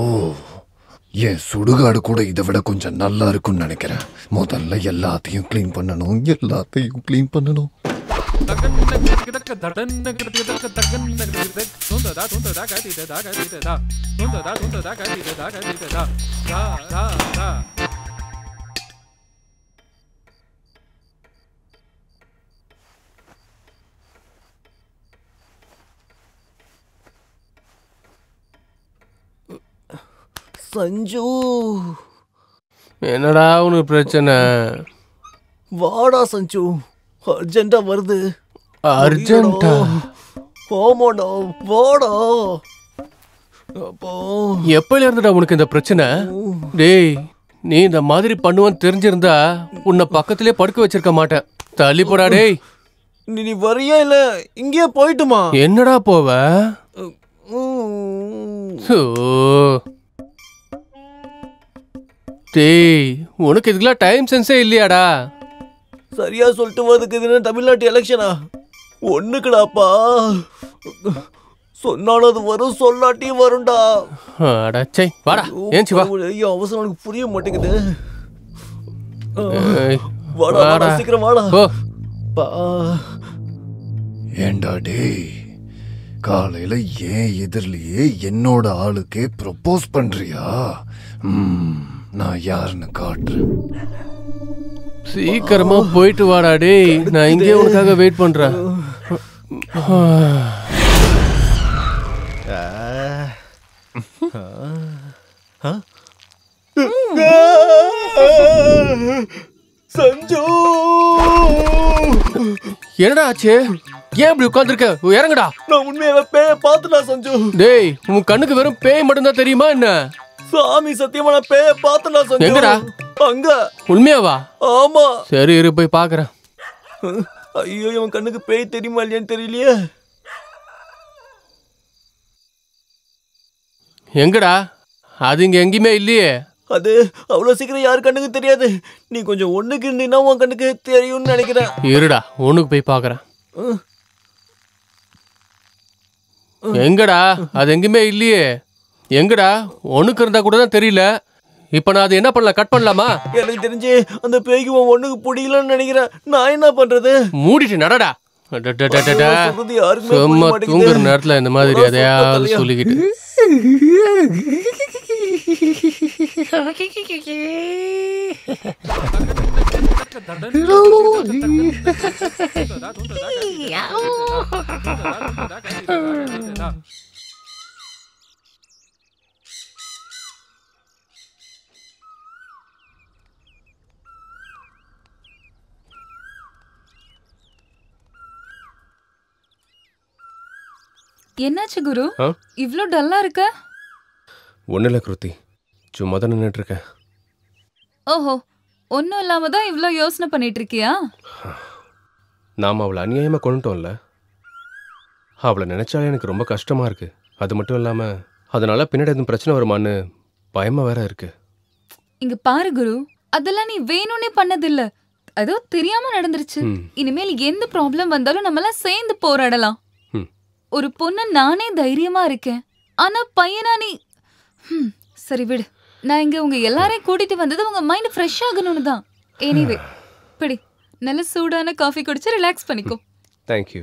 என் சுடுகாடு கூட இதை விட கொஞ்சம் நல்லா இருக்கும்னு நினைக்கிறேன் முதல்ல எல்லாத்தையும் கிளீன் பண்ணணும் சஞ்சு என்னடா உனக்கு பிரச்சனை வாடா சஞ்சு அர்ஜென்ட்டா வருது அர்ஜென்ட்டா ஆமாடா வாடா எப்பல இருந்துடா உனக்கு இந்த பிரச்சனை டேய் நீ இந்த மாதிரி பண்ணுவான்னு தெரிஞ்சிருந்தா உன்னை பக்கத்திலே படுக்க வச்சிருக்க மாட்டேன் தள்ளி போடா டேய் நீ வரியா இல்ல இங்கேயே போயிட்டுமா? என்னடா போவ? டேய், உனக்கு இதுக்கெல்லாம் டைம் சென்ஸே இல்லையாடா? சரியா சொல்லிட்டு வரதுக்கு இது தமிழ்நாட்டு எலெக்ஷனா? ஒண்ணுக்குடாப்பா. சொன்னாலும் அது வரும், சொல்லாட்டியும் வரும்டா. அடச்சை, வாடா, ஏஞ்சி வா. ஐயோ, அவசரம் எனக்கு புரிய மாட்டேங்குது. வாடா, சீக்கிரம் வாடா. ஏண்டா டேய், காலையில ஏன் எதிரிலேயே என்னோட ஆளுக்கே ப்ரொபோஸ் பண்றியா? நான் யாருன்னு காட்டுறேன். சீக்கிரமா போயிட்டு வாடா டேய், நான் இங்கே உனக்காக வெயிட் பண்றேன். சஞ்சு, என்னடா ஆச்சு? ஏன் இப்படி உட்கார்ந்திருக்க? இறங்குடா. நான் உண்மையாவே பேய பாத்துட்டா சஞ்சு. டேய், உன் கண்ணுக்கு வெறும் பேய் மட்டும் தான் தெரியுமா என்ன? சாமி சத்தியமா நான் பேய பாத்துட்டா சஞ்சு. எங்கடா? அங்க. உண்மையாவா? ஆமா. சரி இரு, போய் பாக்குறேன். ஐயோ, இவன் கண்ணுக்கு பேய் தெரியுமா இல்லையான்னு தெரியலையே. எங்கடா? அது இங்க எங்கேயுமே இல்லையே. அது அவ்வளவு சீக்கிரம் யாரு கண்ணுக்கு தெரியாது. நீ கொஞ்சம் ஒண்ணுக்கு இருந்தீங்கன்னா உன் கண்ணுக்கு தெரியும்னு நினைக்கிறேன். இருடா, ஒண்ணுக்கு போய் பாக்குறேன். எங்கடா? அது எங்கேயுமே இல்லையே. எங்கடா? ஒண்ணுக்கு இருந்தா கூட தான் தெரியல. இப்ப நான் அது என்ன பண்ணலாம்? கட் பண்ணலாமா? எனக்கு தெரிஞ்சு அந்த பேய்க்கு உன் ஒண்ணுக்கு பிடிக்கலன்னு நினைக்கிறேன். நான் என்ன பண்றது? மூடிட்டு நடடா. சும்மா தூங்குற நேரத்துல இந்த மாதிரி எதையாவது சொல்லிக்கிட்டு. என்னாச்சு குரு, இவ்ளோ டல்லா இருக்க? ஒன்றும் இல்லை கிருத்தி, சும்மா தான் நின்றுட்டு இருக்கேன். ஓஹோ, ஒன்றும் இல்லாம தான் இவ்ளோ யோசனை பண்ணிட்டு இருக்கியா? நாம் அவளை அநியாயமாக கொண்டுட்டோம்ல, அவளை நினைச்சாலே எனக்கு ரொம்ப கஷ்டமா இருக்கு. அது மட்டும் இல்லாமல் அதனால பின்னாடி எதுவும் பிரச்சனை வருமான்னு பயமா வேற இருக்கு. இங்க பாரு குரு, அதெல்லாம் நீ வேணும்னே பண்ணதில்ல, அதோ தெரியாம நடந்துருச்சு. இனிமேல் எந்த ப்ராப்ளம் வந்தாலும் நம்மளாம் சேர்ந்து போராடலாம். ஒரு பொண்ணு நானே தைரியமா இருக்கேன், ஆனா பையனா நீ? சரி விடு, நான் இங்க உங்க எல்லாரையும் கூட்டிட்டு வந்தது உங்க மைண்ட் ஃப்ரெஷ் ஆகணும்னு தான். எனிவே, பிடி, நல்ல சூடான காஃபி குடிச்சு ரிலாக்ஸ் பண்ணிக்கோ. தேங்க்யூ.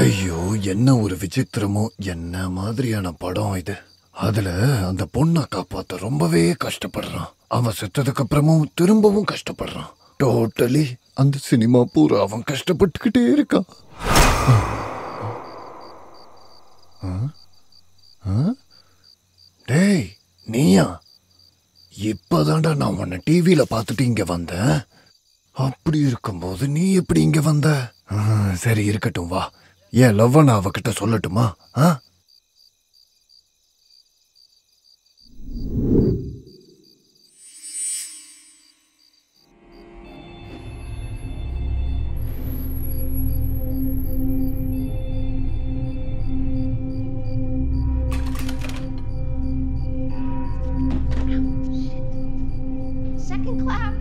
ஐயோ, என்ன ஒரு விசித்திரமோ. என்ன மாதிரியான படம் இது? அதுல அந்த பொண்ணை காப்பாத்த ரொம்பவே கஷ்டப்படுறான். அவன் செத்ததுக்கு அப்புறமும் திரும்பவும் கஷ்டப்படுறான். டோட்டலி அந்த சினிமா பூரா அவன் கஷ்டப்பட்டுக்கிட்டே இருக்கான். டேய் நீயா? இப்பதான்டா நான் உன்னை டிவியில பார்த்துட்டு இங்க வந்தேன். அப்படி இருக்கும்போது நீ எப்படி இங்க வந்த? சரி இருக்கட்டும், வா. ஏன் லவ்வ நான் அவகிட்ட சொல்லட்டுமா? Second clap.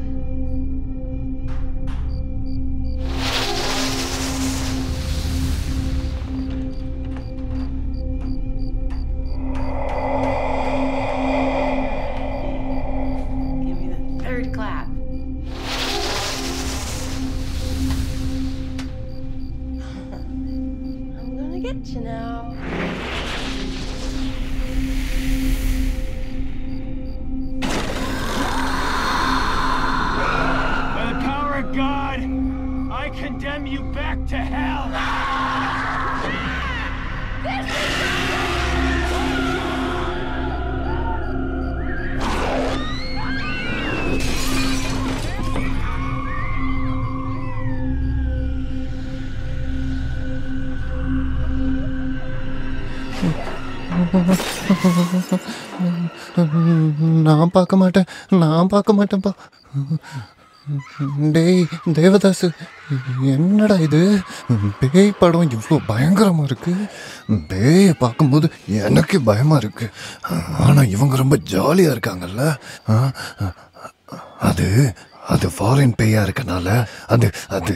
get you now. By the power of God, I condemn you back to hell. நான் பார்க்க மாட்டேன்ப்பா. டேய் தேவதாசு, என்னடா இது? பேய் படம் இவ்வளோ பயங்கரமா இருக்கு. பேயை பார்க்கும்போது எனக்கு பயமா இருக்கு. ஆனா இவங்க ரொம்ப ஜாலியா இருக்காங்கல்ல. அது ஃபாரின் பேயா இருக்கனால அது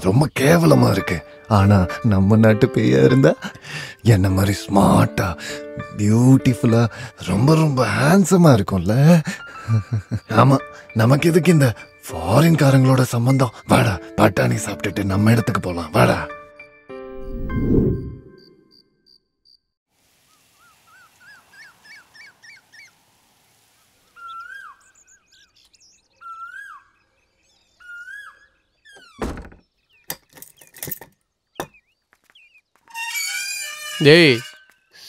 ரொம்ப கேவலமா இருக்கு. ஆனா நம்ம நாட்டு பேயா இருந்தா என்ன மாதிரி ஸ்மார்ட்டா பியூட்டிஃபுல்லா ரொம்ப ரொம்ப ஹேண்ட்ஸமா இருக்கும்ல. ஆமா, நமக்கு எதுக்கு இந்த ஃபாரின்காரங்களோட சம்பந்தம்? வாடா, பட்டாணி சாப்பிட்டுட்டு நம்ம இடத்துக்கு போலாம். வாடா. டேய்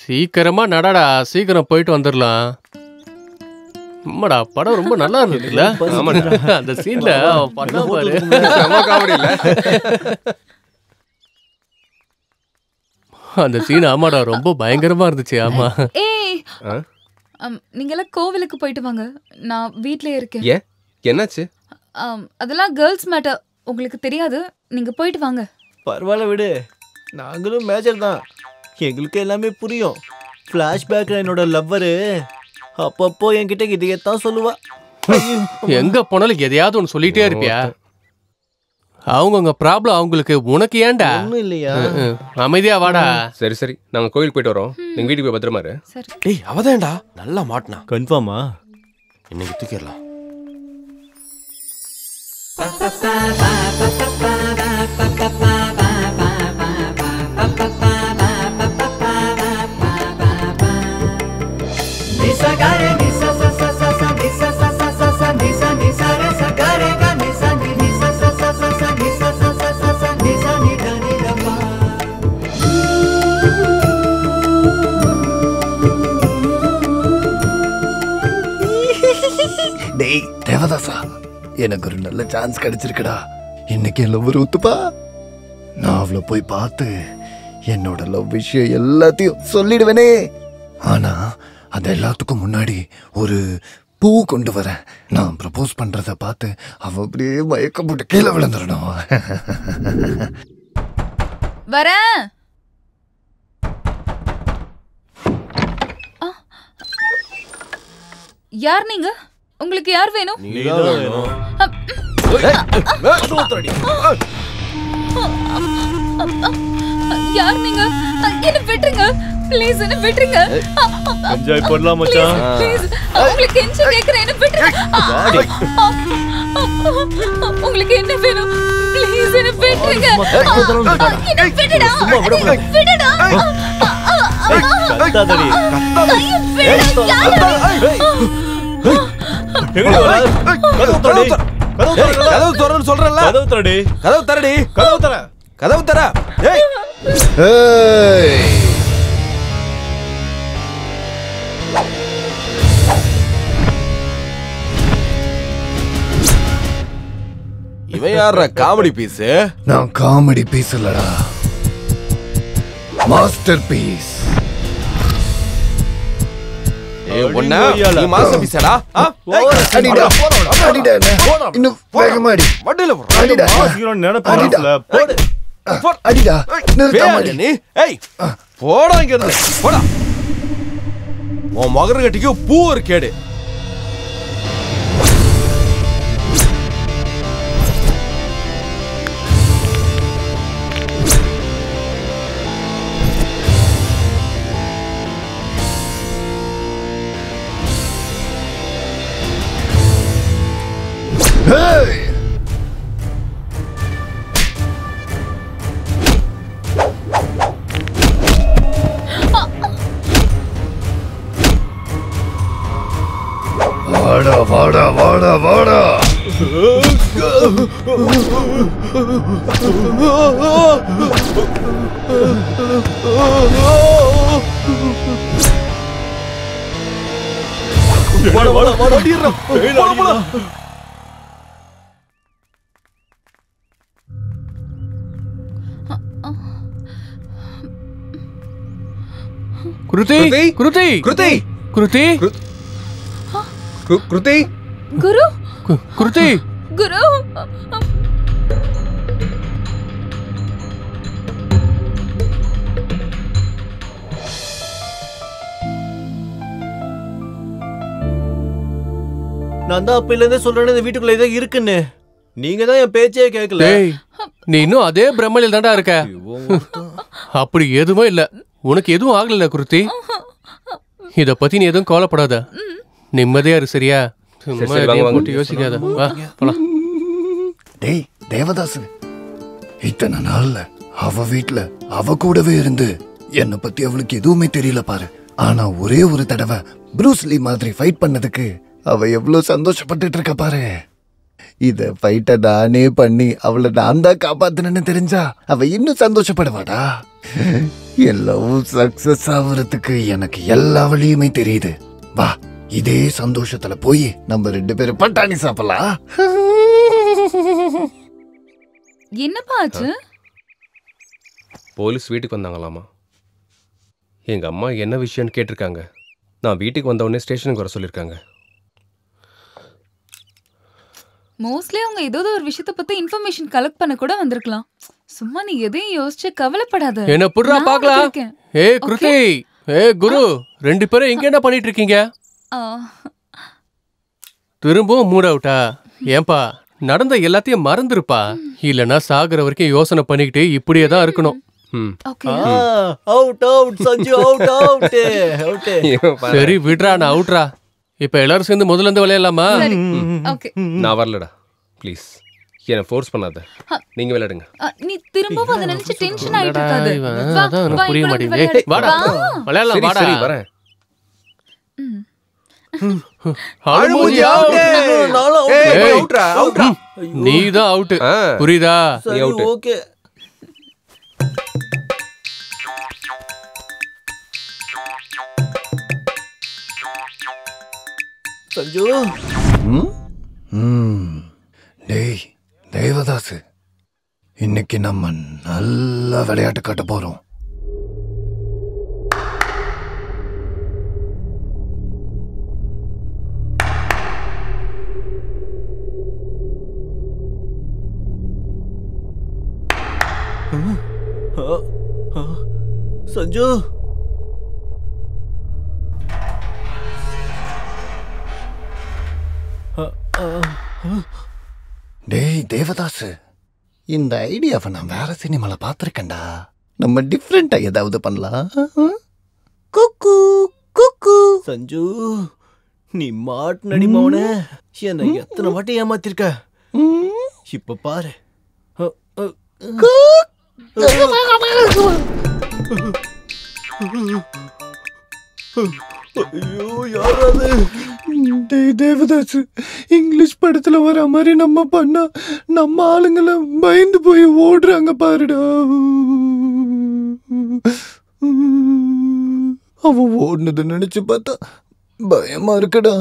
சீக்கிரமா நடடா, சீக்கிரம் போயிட்டு வந்துடலாம். அம்மாடா, படம் ரொம்ப நல்லா இருந்ததுல. அந்த சீன்ல பண்ண பாரு, அந்த சீன் ஆமாடா ரொம்ப பயங்கரமா இருந்துச்சு. ஆமா. ஏய், நீங்கெல்லாம் கோவிலுக்கு போயிட்டு வாங்க, நான் வீட்லயே இருக்கேன். ஏன், என்னாச்சு? அதெல்லாம் கேர்ள்ஸ் மேட்டர், உங்களுக்கு தெரியாது. நீங்க போயிட்டு வாங்க. பரவாயில்ல விடு, நாங்களும் மேஜர் தான், எங்களுக்கு எல்லாமே புரியும். ஃப்ளாஷ்பேக்கில் என்னோட லவ்வரு அப்பப்போ என்கிட்ட இதையத்தான் சொல்லுவா. எங்க போனாலும் எதையாவது ஒன்று சொல்லிட்டே இருப்பியா? அவங்கவுங்க ப்ராப்ளம் அவங்களுக்கு, உனக்கு ஏன்டா? ஒன்றும் இல்லையா? அமைதியா வாடா. சரி சரி, நாங்கள் கோயிலுக்கு போயிட்டு வரோம். நீங்கள் வீட்டுக்கு போய் பத்திரமா இரு. டேய் அவதான்டா நல்லா மாட்டினா. கன்ஃபார்மா? இன்னைக்கு தூக்கிடலாம். டேய் தேவதாசா, எனக்கு ஒரு நல்ல சான்ஸ் கிடைச்சிருக்குடா. இன்னைக்கு என் லவ் ஒத்துப்பா. நான் அவளை போய் பார்த்து என்னோட லவ் விஷயம் எல்லாத்தையும் சொல்லிடுவேனே. ஆனா அது எல்லாத்துக்கும் முன்னாடி ஒரு பூ கொண்டு வரேன். நான் ப்ரப்போஸ் பண்றத பார்த்து அவ அப்படியே மயக்கம் போட்டு கீழே விழுந்துடணும். வரேன். யார் நீங்க? உங்களுக்கு யார் வேணும்? யார் நீங்க? என்ன விட்டுருங்க ப்ளீஸ், என்ன விட்டுருங்க. என்ஜாய் பண்ணலாம் மச்சான். ப்ளீஸ், உங்களுக்கு என்ன கேக்குறேன், என்ன விட்டுருங்க. உங்களுக்கு என்ன வேணும்? ப்ளீஸ் என்ன விட்டுருங்க. என்ன விடுடா, விடுடா. கத்தாதடி, கதவு தரன்னு சொல்றேன்ல. கதவு தரடி, கதவு தரடி, கதவு தர, கதவு தர. ஏய் இவன் யாரா காமெடி பீஸ்? நான் காமெடி பீஸ் இல்லடா, மாஸ்டர் பீஸ். ஒண்ணா நீ மாஸ்டர் பீஸ்டா? அடிடா அடிடா, இன்னும் வேகமா அடி. வண்டில அடிடா, நினைப்பாடல போடு. அடிடா, நிறுத்தாம அடி. நீ ஏய் போடா இங்க இருந்து, போடா. உன் மகர கட்டிக்கு பூ ஒரு கேடு. Hey! வாடா வாடா வாடா வாடா வாடா வாடா வாடா அடிறா போடா போடா குருதி குருதி குருதி குருதி குருதி குரு குருதி குரு நான் தான் அப்பையில இருந்தே சொல்றேன் இந்த வீட்டுக்குள்ள ஏதோ இருக்குன்னு. நீங்க தான் என் பேச்சே கேட்கல. டேய் நீ இன்னும் அதே பிரம்மலில் தான்டா இருக்க. அப்படி எதுவுமே இல்ல. உனக்கு எதுவும் ஆகல குருதி. இத பத்தி நீ எதுவும் கவலைப்படாத. நிம்மதியா இரு சரியா? சும்மா எதையும் போட்டு யோசிக்காத. வா போலாம். டேய் தேவதாஸ், இத்தனை நாள்ல அவ வீட்ல அவ கூடவே இருந்து என்னை பத்தி அவளுக்கு எதுவுமே தெரியல பாரு. ஆனா ஒரே ஒரு தடவை ப்ரூஸ்லி மாதிரி ஃபைட் பண்ணதுக்கு அவ எவ்வளவு சந்தோஷப்பட்டுட்டு இருக்க பாரு. இத ஃபைட்ட நானே பண்ணி அவளை நான் தான் காப்பாத்தினு தெரிஞ்சா அவ இன்னும் சந்தோஷப்படுவாடா. எல்லாம் சக்சஸ் ஆகுறதுக்கு எனக்கு எல்லா வழியுமே தெரியுது. வா இதே சந்தோஷத்துல போய் நம்ம 2 பேரும் பட்டாணி சாப்பிடலாம். என்னப்பா ஆச்சு? போலீஸ் வீட்டுக்கு வந்தாங்களாமா. எங்க அம்மா என்ன விஷயம்னு கேட்டிருக்காங்க. நான் வீட்டுக்கு வந்த உடனே ஸ்டேஷனுக்கு வர சொல்லியிருக்காங்க. மோஸ்ட்லி அவங்க ஏதோ ஒரு விஷயத்தை பத்தி இன்ஃபர்மேஷன் கலெக்ட் பண்ண கூட வந்திருக்கலாம். சும்மா நீ எதையும் யோசிச்சு கவலைப்படாத. என்ன புடுறா பார்க்கலாம். ஏய் குருதி, ஏய் குரு, 2 பேரும் இங்க என்ன பண்ணிட்டு இருக்கீங்க? திரும்பவும் மூட் அவுட்டா? ஏன்பா நடந்த எல்லாத்தையும் மறந்துருப்பா. இல்லனா சாகுற வரைக்கும் யோசனை பண்ணிக்கிட்டு இப்படியே தான் இருக்கணும். Out out Sanju out out out. சரி விடுறா, நான் அவுட்ரா. இப்ப எல்லாரும் சேர்ந்து முதல்ல இருந்து விளையாடலாமா? நான் வரலடா ப்ளீஸ். என்ன ஃபோர்ஸ் பண்ணாத. நீங்க விளையாடுங்க. நீ திரும்பவும் அத நினைச்சு டென்ஷன் ஆயிட்டு இருக்காத. அதான் எனக்கு புரிய மாட்டேங்குது. வாடா விளையாடலாம் வாடா. சரி வரேன். ஆளுமூஞ்சி அவுட். அவுட்ரா அவுட்ரா. நீ தான் அவுட். புரியுதா? நீ அவுட். ஓகே. சஞ்சு. டேய் தேவதாஸ், இன்னைக்கு நம்ம நல்ல விளையாட்டு காட்ட போறோம். சஞ்சு டேய் தேவதாஸ், இந்த ஐடியாவை நான் வேற சினிமால பார்த்திருக்கேன்டா. நம்ம டிஃப்ரெண்டா ஏதாவது பண்ணலாம். குக்கு குக்கு. சஞ்சு நீ மாட்டுனடி மவனே, என்ன எத்தனை வாட்டி ஏமாத்திருக்க. இப்ப பாரு. ஐயோ யாராவது. டேய் தேவதாஸ், இங்கிலீஷ் படத்துல வர மாதிரி நம்ம பண்ணா நம்ம ஆளுங்களை பயந்து போய் ஓடுறாங்க பாருடா. அவன் ஓடுனது நினைச்சு பார்த்தா பயமா இருக்குடா.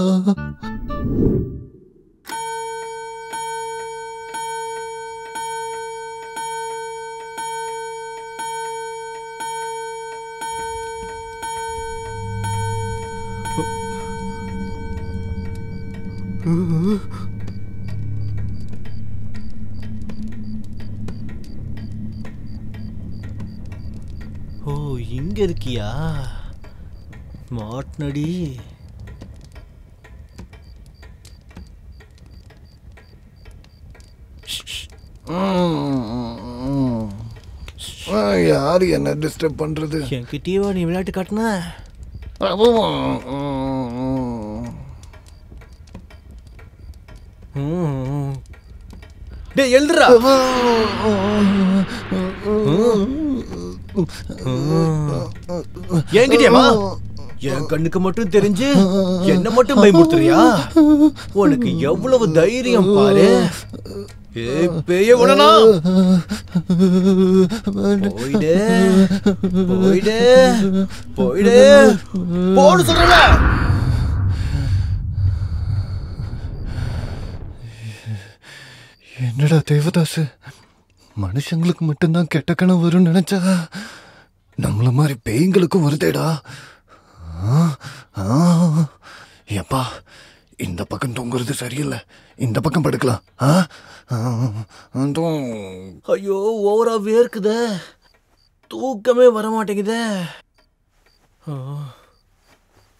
ஓ இங்க இருக்கியா மாட்னடி. யாரு என்ன டிஸ்டர்ப் பண்றது? என்கிட்டயோ நீ விளையாட்டு காட்டின. டேய் எழுதுடா. என்கிட்டயாமா? என் கண்ணுக்கு மட்டும் தெரிஞ்சு என்ன மட்டும் பயமுறுத்துறியா? உனக்கு எவ்வளவு தைரியம் பாரு. ஏய் பேய விடனா, போயிடு போயிடு போயிடு போடு சொல்றல. என்னடா தேவதாஸ், மனுஷங்களுக்கு மட்டும்தான் கெட்ட கனவு வரும்னு நினைச்சா நம்மள மாதிரி பேய்களுக்கும் வருதேடா. எப்பா, இந்த பக்கம் தூங்குறது சரியில்லை, இந்த பக்கம் படுக்கலாம். ஐயோ ஓவரா வேர்க்குதே, தூக்கமே வர மாட்டேங்குதே.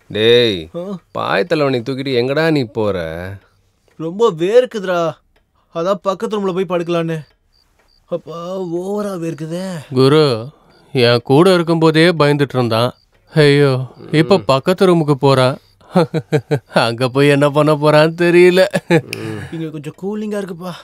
டேய், பாய் தலைவனை தூக்கிட்டு எங்கடா நீ போற? ரொம்ப வேர்க்குதுடா, அதான் பக்கத்து ரூம்ல போய் படுக்கலான்னு. அப்பா ஓவரா வேர்க்குதே. குரு என் கூட இருக்கும்போதே பயந்துட்டு இருந்தான். ஐயோ இப்ப பக்கத்து ரூமுக்கு போறான். அங்க போய் என்ன பண்ண போறான்னு தெரியல. இங்க கொஞ்சம் கூலிங்கா இருக்குப்பா.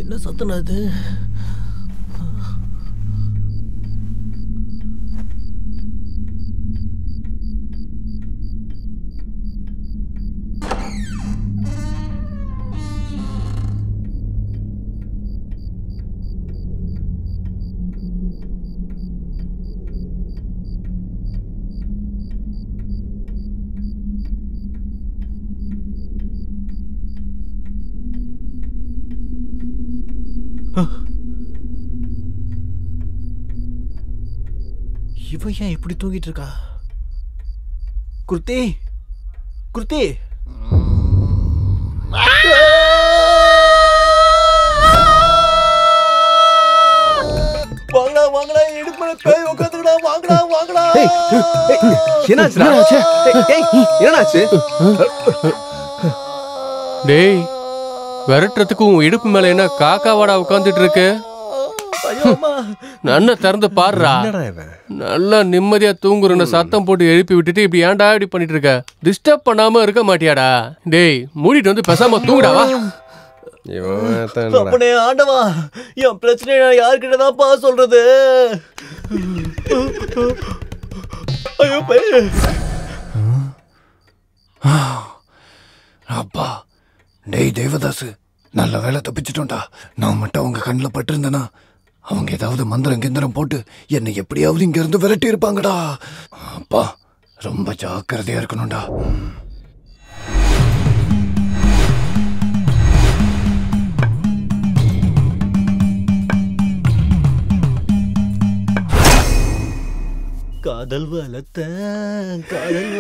என்ன சத்தம் அது? இவ ஏன் இப்படி தூங்கிட்டு இருக்கா? குர்த்தி குர்த்தி, வாங்கடா வாங்கடா, இடுப்புல பேய் உட்காந்துடா, வாங்கடா வாங்கடா. என்னாச்சு? என்னாச்சு? டேய், விரட்டுறதுக்கு உன் இடுப்பு மேல என்ன காக்காவாடா உட்காந்துட்டு இருக்கு? நன்ன திறந்து பாடுறா. நல்லா நிம்மதியா தூங்குறன்னு சத்தம் போட்டு எழுப்பி விட்டுட்டு இப்படி ஏன்டா இப்படி பண்ணிட்டு இருக்க? டிஸ்டர்ப் பண்ணாம இருக்க மாட்டியாடா? டேய், மூடிட்டு வந்து பேசாம தூங்குடாவா. அப்பனே ஆண்டவா, என் பிரச்சனை நான் யார்கிட்டதான்ப்பா சொல்றது? ஐயோ பேய். அப்பா, டேய் தேவதாஸ், நல்ல வேலை தப்பிச்சிட்டோம்டா. நான் மட்டும் அவங்க கண்ணில் பட்டிருந்தேனா அவங்க ஏதாவது மந்திரம் கிந்திரம் போட்டு என்னை எப்படியாவது இங்க இருந்து விரட்டி இருப்பாங்கடா. அப்பா, ரொம்ப ஜாக்கிரதையா இருக்கணும்டா. காதல் வளர்த்த காதல்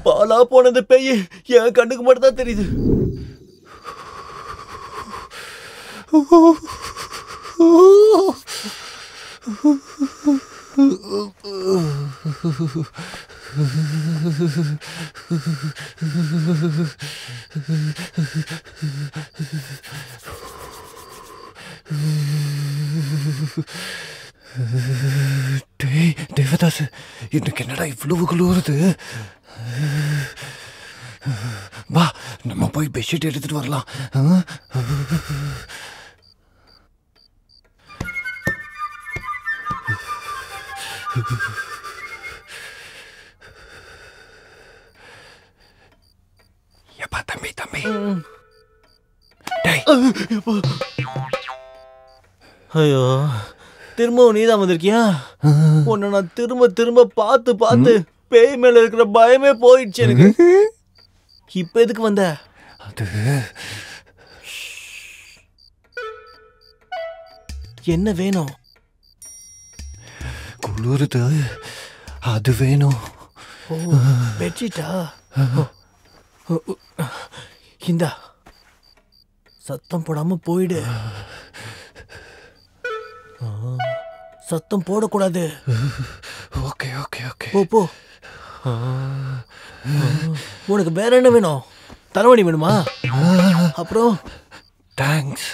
பாலா போனது பேய் என் கண்ணுக்கு மட்டும் தான் தெரியுது. டேய் தேவதாஸ், இன்னைக்கு என்னடா இவ்வளவு குளிருது? வா, நம்ம போய் பெட்ஷீட் எடுத்துட்டு வரலாம். எப்பா தம்பி தம்பி. ஐயோ, திரும்பவும் நீதான் வந்திருக்கியா? உன்னை நான் திரும்ப திரும்ப பார்த்து பார்த்து பேய் மேல இருக்கிற பயமே போயிடுச்சு எனக்கு. இப்ப எதுக்கு வந்த? அது என்ன வேணும்? குளிருது, அது வேணும். ஓ, பெட்ஷீட்டா? இந்தா, சத்தம் போடாம போயிடு. சத்தம் போடக்கூடாது. Okay okay okay. போ போ. உனக்கு வேற என்ன வேணும்? தலைவணி வேணுமா? அப்புறம் தேங்க்ஸ்.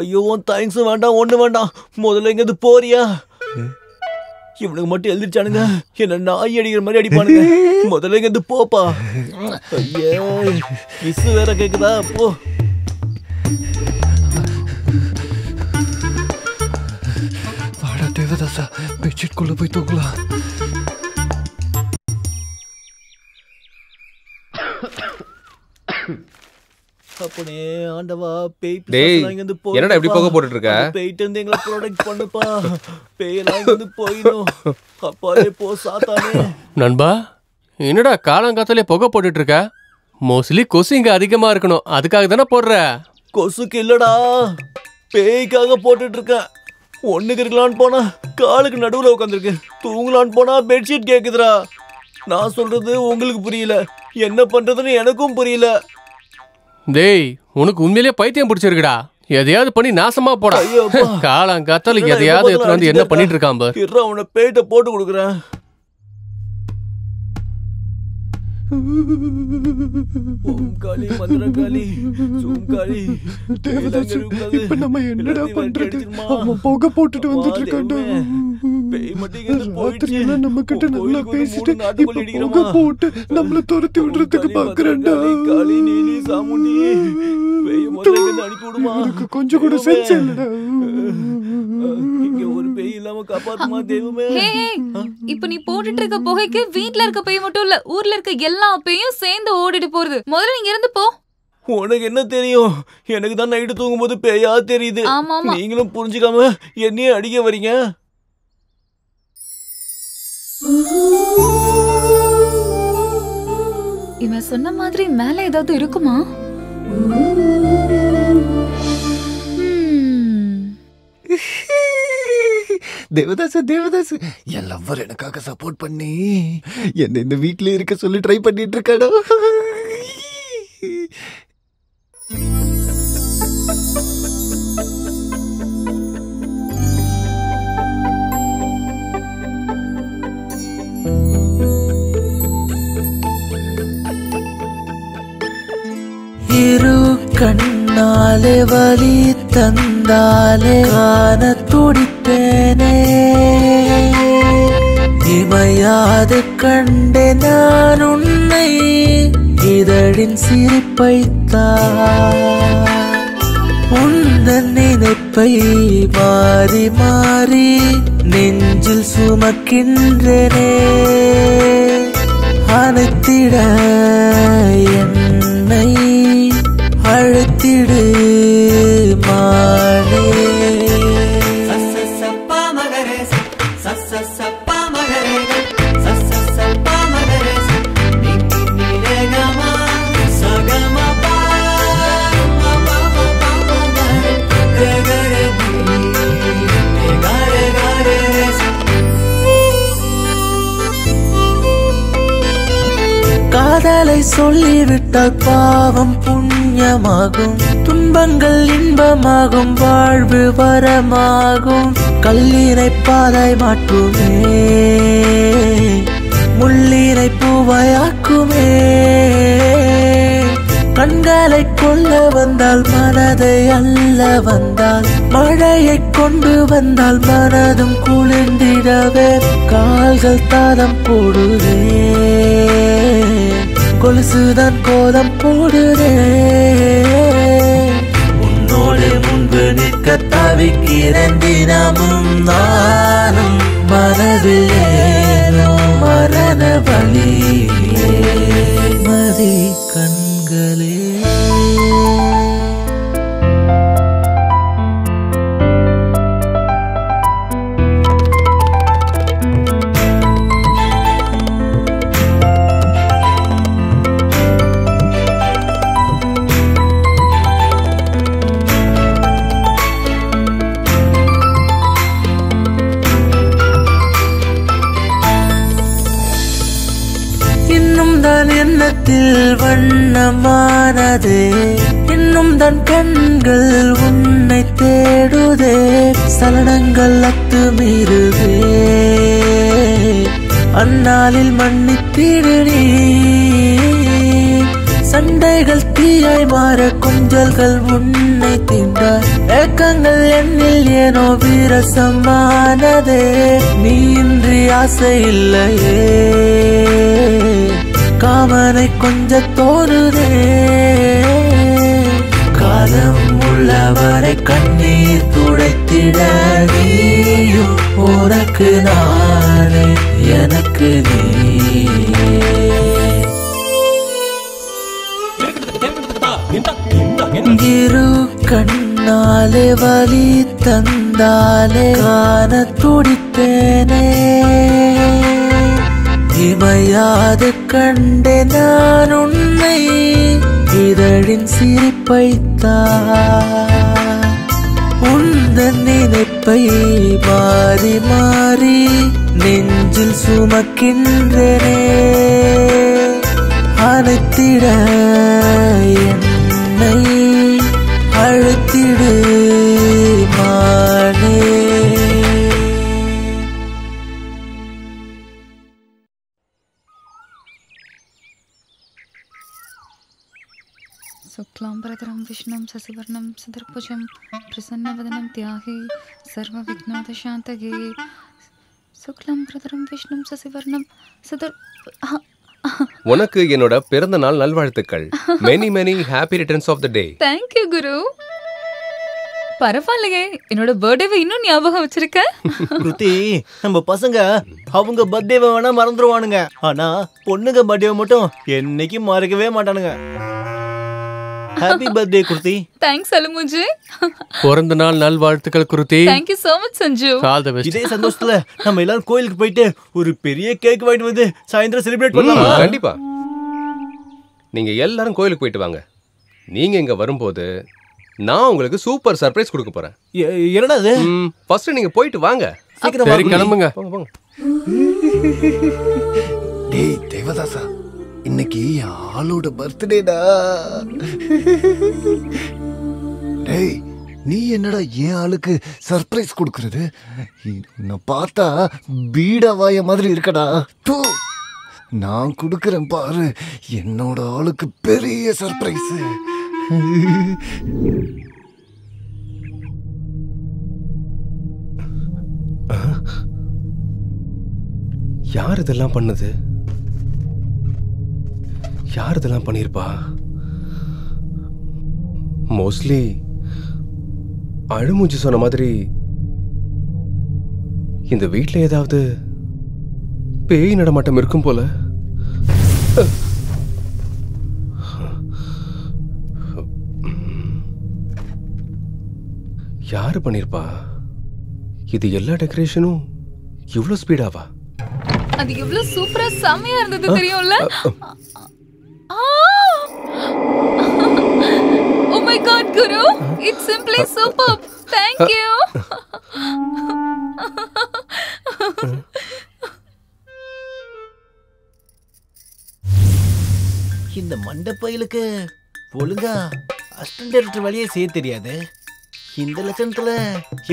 ஐயோ தேங்க்ஸும் வேண்டாம், ஒண்ணு வேண்டாம். முதல்ல இங்க போறியா? இவனுக்கு மட்டும் எழுதிச்சானுங்க, என்ன நாய் அடிக்கிற மாதிரி அடிப்பானுங்க. முதல்ல இங்க போப்பா. ஐயோ மிஸ் வேற கேக்குதா? போ. வாடா தேவதாசா, பெட்ஷீட் குள்ள போய் தூங்கலாம். அப்பனே ஆண்டவா, பேய் டேய், பிசாசுலாம் இங்க இருந்து போய். என்னடா இப்படி புகை போட்டுட்டு இருக்க? பேய்ட்டு இருந்து எங்களை ப்ரொடெக்ட் பண்ணுப்பா. பேயெல்லாம் இங்க இருந்து போயிடும். அப்பாலே போ சாத்தானே. நண்பா, என்னடா காலங்காத்தாலே புகை போட்டுட்டு இருக்க? மோஸ்ட்லி கொசு இங்க அதிகமா இருக்கணும், அதுக்காக தானே போடுற? கொசுக்கு இல்லடா, பேய்க்காக போட்டுட்டு இருக்கேன். ஒண்ணுக்கு இருக்கலான்னு போனா காலுக்கு நடுவுல உட்காந்துருக்கு. தூங்கலான்னு போனா பெட்ஷீட் கேக்குதுடா. நான் சொல்றது உங்களுக்கு புரியல, என்ன பண்றதுன்னு எனக்கும் புரியல. டேய், உனக்கு உண்மையிலேயே பைத்தியம் பிடிச்சிருக்குடா. எதையாவது பண்ணி நாசமா போடா. காலங்காத்தால எதையாவது எடுத்து வந்து என்ன பண்ணிட்டு இருக்கான் பார். இருடா, அவனை பேய்ட்ட போட்டு கொடுக்குறேன். ஓம் காளி மந்திரகாளி சூம்காளி. தேவதாசு, இப்ப நம்ம என்னடா பண்றது? அவன் புகை போட்டுட்டு வந்துட்டு இருக்கான்டா. ராத்திரியெல்லாம் நம்ம கிட்ட நல்லா பேசிட்டு இப்ப புகை போட்டு நம்மள துரத்தி விடுறதுக்கு பாக்குறான்டா. காளி நீலி சாமுண்டி, பேய் முதல்ல அனுப்பி விடுமா. எனக்கு கொஞ்சம் கூட சென்ஸ் இல்லடா. இங்க ஒரு பேய் இல்லாம காப்பாத்துமா தெய்வமே. இப்ப நீ போட்டுட்டு இருக்க புகைக்கு வீட்ல இருக்க பேய் மட்டும் இல்ல, ஊர்ல இருக்க எல்லா பேயும் சேர்ந்து ஓடிட்டு போறது. முதல்ல நீங்க இருந்து போ. உனக்கு என்ன தெரியும்? எனக்கு தான் நைட்டு தூங்கும் போது பேயா தெரியுது. நீங்களும் புரிஞ்சுக்காம என்னையே அடிக்க வரீங்க. இவன் சொன்ன மாதிரி மேல ஏதாவது இருக்குமா? தேவதாசு தேவதாசு, என் லவ்வர் எனக்காக சப்போர்ட் பண்ணி என்ன இந்த வீட்ல இருக்க சொல்லி ட்ரை பண்ணிட்டு இருக்காடா. இரு கண்ணாலே வலி தந்தாலே காண துடிப்பேனே. இமையாது கண்டே நான் உன்னை, இதழின் சிரிப்பைத்தான். உந்தன் நினைப்பை மாறி மாறி நெஞ்சில் சுமக்கின்றனே. அனைத்திட என்னை அழைத்திடு மானே. காதலை சொல்லிவிட்டால் பாவம் புண்ணியமாகும், துன்பங்கள் இன்பமாகும், வாழ்வு வரமாகும். கல்லினை பாதாய் மாற்றுமே, முள்ளினை பூவாயாக்குமே. கண்களை கொள்ள வந்தால் மனதை அல்ல வந்தால், மழையை கொண்டு வந்தால் மனதும் குளிர்ந்திடவே. கால்கள் தாளம் போடுதே, கொலுசுதான் கோலம் போடுதே. உன்னோடு முன்பு நிற்க தவிக்கிறேன் தினமும் நானும். மனதில் ஏனோ மரண வலியே மதி கண்களே. எண்ணத்தில் வண்ணமானதே, இன்னும் தன் கண்கள் உன்னை தேடுதே. சலனங்கள் அத்துமீறுதே அந்நாளில் மன்னித்திடு நீ சண்டைகள் தீயாய் மாற கொஞ்சல்கள் உன்னை தீண்டார் ஏக்கங்கள் என்னில் ஏனோ வீரசமானதே நீ இன்றி ஆசை இல்லையே காமனை கொஞ்ச தோணுதே காலம் உள்ளவரை கண்ணீர் துடைத்திட நீயும் உனக்கு நானே எனக்கு நீ இரு கண்ணாலே வலி தந்தாலே காண துடித்தேனே இமையாது கண்டே நான் உன்னை இதழின் சிரிப்பைத்தான் உந்தன் நினைப்பை மாறி மாறி நெஞ்சில் சுமக்கின்றனே அனைத்திட என்னை அழைத்திடு மானே शुक्लाम्बरधरं विष्णुं शशिवर्णं चतुर्भुजं प्रसन्नवदनं ध्याये सर्वविघ्नोपशान्तये शुक्लाम्बरधरं विष्णुं शशिवर्णं உனக்கு என்னோட பிறந்த நாள் நல்வாழ்த்துக்கள். many many happy returns of the day. Thank you குரு. பரவாயில்லையே, என்னோட பர்த்டேவை இன்னும் ஞாபகம் வச்சிருக்க. குருதி, நம்ம பசங்க அவங்க பர்த்டேவை வேணா மறந்துடுவானுங்க, ஆனா பொண்ணுங்க பர்த்டேவை மட்டும் என்னைக்கும் மறக்கவே மாட்டானுங்க. ஹாப்பி பர்த்டே குருதி. தேங்க்ஸ் அலுமுஜி. பிறந்த நாள் நல்வாழ்த்துக்கள் குருதி. Thank you so much Sanju. All the best. இதே சந்தோஷத்துல நம்ம எல்லாரும் கோயிலுக்கு போயிட்டு ஒரு பெரிய கேக் வாங்கிட்டு வந்து சாயந்தரம் செலிப்ரேட் பண்ணலாம். கண்டிப்பா. நீங்க எல்லாரும் கோயிலுக்கு போயிட்டு வாங்க. நீங்க இங்க வரும்போது நான் உங்களுக்கு சூப்பர் சர்ப்ரைஸ் கொடுக்க போறேன். என்னடா அது? ஃபர்ஸ்ட் நீங்க போயிட்டு வாங்க. சீக்கிரம் சரி கிளம்புங்க. போங்க. டேய் தேவதாசா, இன்னைக்கு ஆளோட பர்த்டேடா. டேய், நீ என்னடா என் ஆளுக்கு சர்ப்ரைஸ் கொடுக்கறது? நான் பார்த்தா பீடவாய மாதிரி இருக்கடா. நான் கொடுக்கறேன் பாரு என்னோட ஆளுக்கு பெரிய சர்ப்ரைஸ். யார் இதெல்லாம் பண்ணது? யார் இதெல்லாம் பண்ணிருப்பா? மோஸ்ட்லி அழுமூஞ்சி சொன்ன மாதிரி இந்த வீட்டில் ஏதாவது பேய் நடமாட்டம் இருக்கும் போல. யாரு பண்ணிருப்பா? இது எல்லா டெக்கரேஷனும் இவ்வளவு ஸ்பீடாவா? அது எவ்வளவு சூப்பரா செமையா இருந்தது தெரியும்ல? Oh my god Guru, it's simply superb. Thank you. இந்த மண்டபயிலுக்கு ஒழுங்கா அசிஸ்டன்ட் டைரக்டர் வேலையே செய்ய தெரியாது. இந்த லட்சணத்துல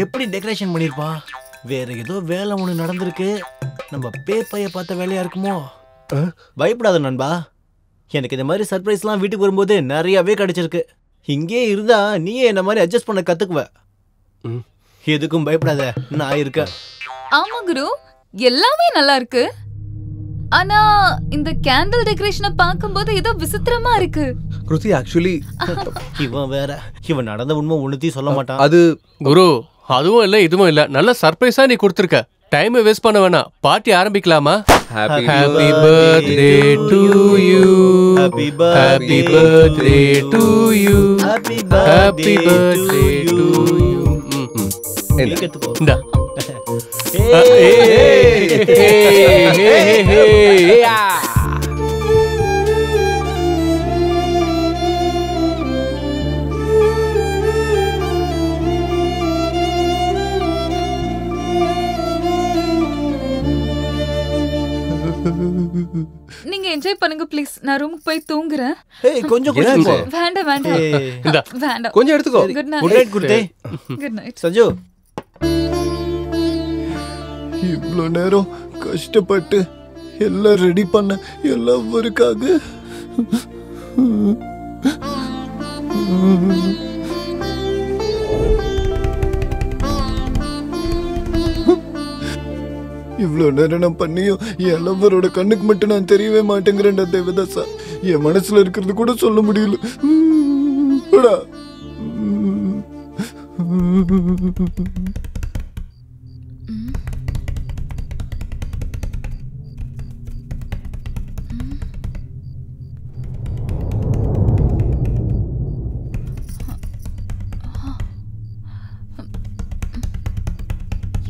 எப்படி டெக்கரேஷன் பண்ணிருப்பா? வேற ஏதோ வேலை ஒண்ணு நடந்திருக்கு. நம்ம பேப்பைய பார்த்த வேலையா இருக்குமோ? பயப்படாத நண்பா, எனக்கு இந்த மாதிரி சர்ப்ரைஸ்லாம் வீட்டுக்கு வரும்போது நிறையவே கிடைச்சிருக்கு. இங்கே இருந்தா நீயே என்ன மாதிரி அட்ஜஸ்ட் பண்ண கத்துக்குவ. எதுக்கும் பயப்படாத, நான் இருக்கேன். ஆமா குரு, எல்லாமே நல்லா இருக்கு. ஆனா இந்த கேண்டில் டெக்கரேஷனை பார்க்கும்போது ஏதோ விசித்திரமா இருக்கு. கிருதி ஆக்சுவலி இவன் வேற, இவன் நடந்த உண்மை ஒண்ணுத்தையும் சொல்ல மாட்டான். அது குரு, அதுவும் இல்ல இதுவும் இல்ல, நல்ல சர்ப்ரைஸா நீ கொடுத்திருக்க. டைம் வேஸ்ட் பண்ண வேணாம், பார்ட்டி ஆரம்பிக்கலாமா? Happy birthday to you. Happy birthday to you. Happy birthday to you. இந்தா. நீங்க என்ஜாய் பண்ணுங்க ப்ளீஸ். நான் ரூமுக்கு போய் தூங்குறேன். கொஞ்சம் வேண்டாம் வேண்டாம் வேண்டாம், வேண்டாம். கொஞ்சம் எடுத்துக்கோ. Good night. Good night good night Sanju. இவ்வளோ நேரம் கஷ்டப்பட்டு எல்லாம் ரெடி பண்ண எல்லாம் ஒருக்காக இவ்வளோ நேரம் நான் பண்ணியும் என் லவ்வரோட கண்ணுக்கு மட்டும் நான் தெரியவே மாட்டேங்கிறேன்டா தேவதாசா. என் மனசுல இருக்கிறது கூட சொல்ல முடியல.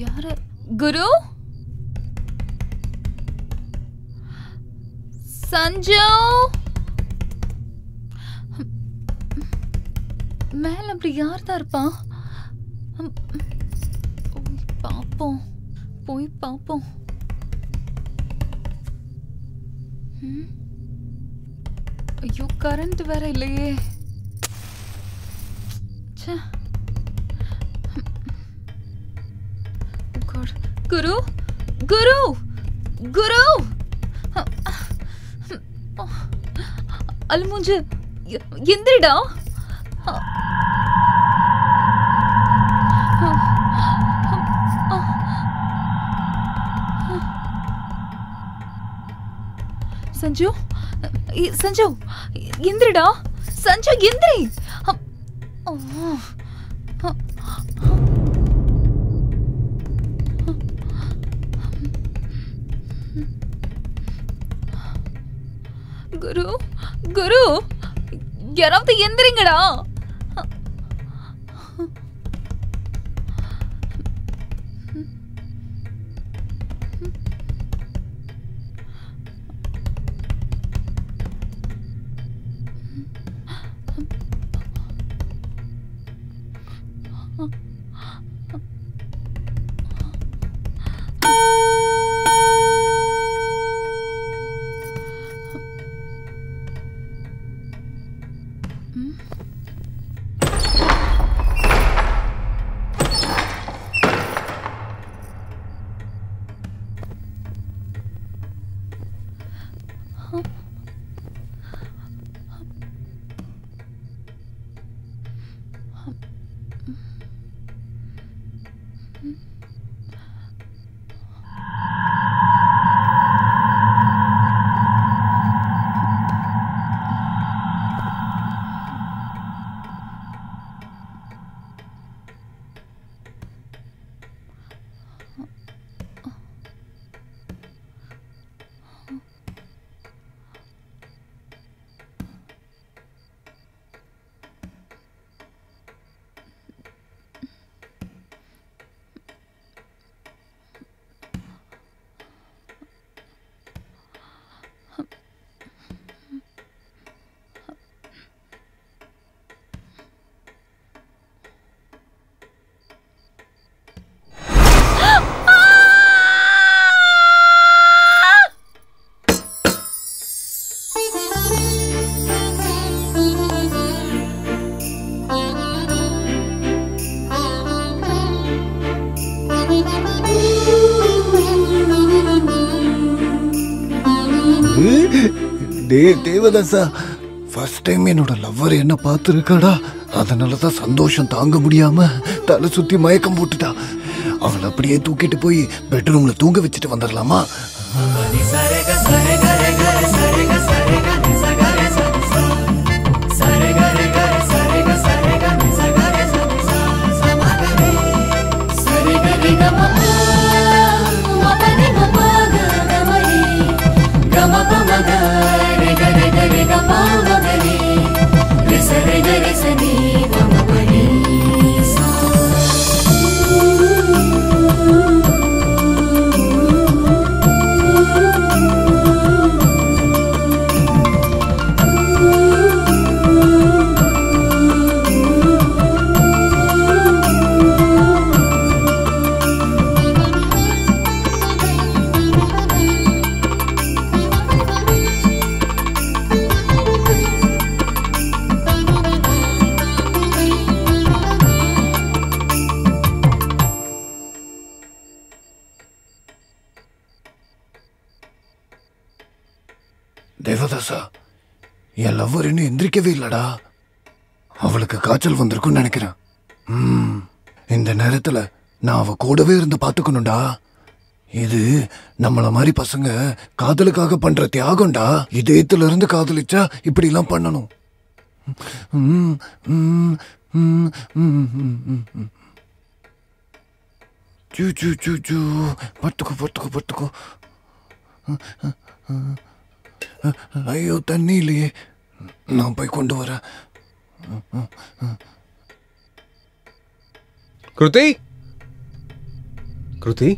யாரு? குரு? சஞ்சு மேல அப்படி யார் தான் இருப்பான்? பாப்போம், போய் பாப்போம். ஐயோ கரண்ட் வேற இல்லையே. குரு குரு குரு அல்முஞ்சு எந்திரிடா. சஞ்சு சஞ்சு எந்திரிடா. சஞ்சு எந்திரி. குரு குரு யாராவது எந்திரிங்கடா. தேவதாசா, ஃபர்ஸ்ட் டைம் என்னோட லவ்வர் என்ன பார்த்துருக்காடா. அதனாலதான் சந்தோஷம் தாங்க முடியாம தலை சுத்தி மயக்கம் போட்டுட்டா. அவளை அப்படியே தூக்கிட்டு போய் பெட்ரூம்ல தூங்க வச்சுட்டு வந்துடலாமா? தேவதாசா, என் லவ்வர் இன்னும் எந்திரிக்கவே இல்லடா. அவளுக்கு காய்ச்சல் வந்திருக்குன்னு நினைக்கிறேன். இந்த நேரத்துல நான் அவ கூடவே இருந்து பாத்துக்கணும்டா. இது நம்மள மாதிரி பசங்க காதலுக்காக பண்ற தியாகம்டா. இதயத்துல இருந்து காதலிச்சா இப்படி எல்லாம் பண்ணணும். பத்துக்கோ பத்துக்கோ பத்துக்கோ. ஐயோ தண்ணி இல்லையே, நான் போய் கொண்டு வரேன். கிருதி, கிருதி,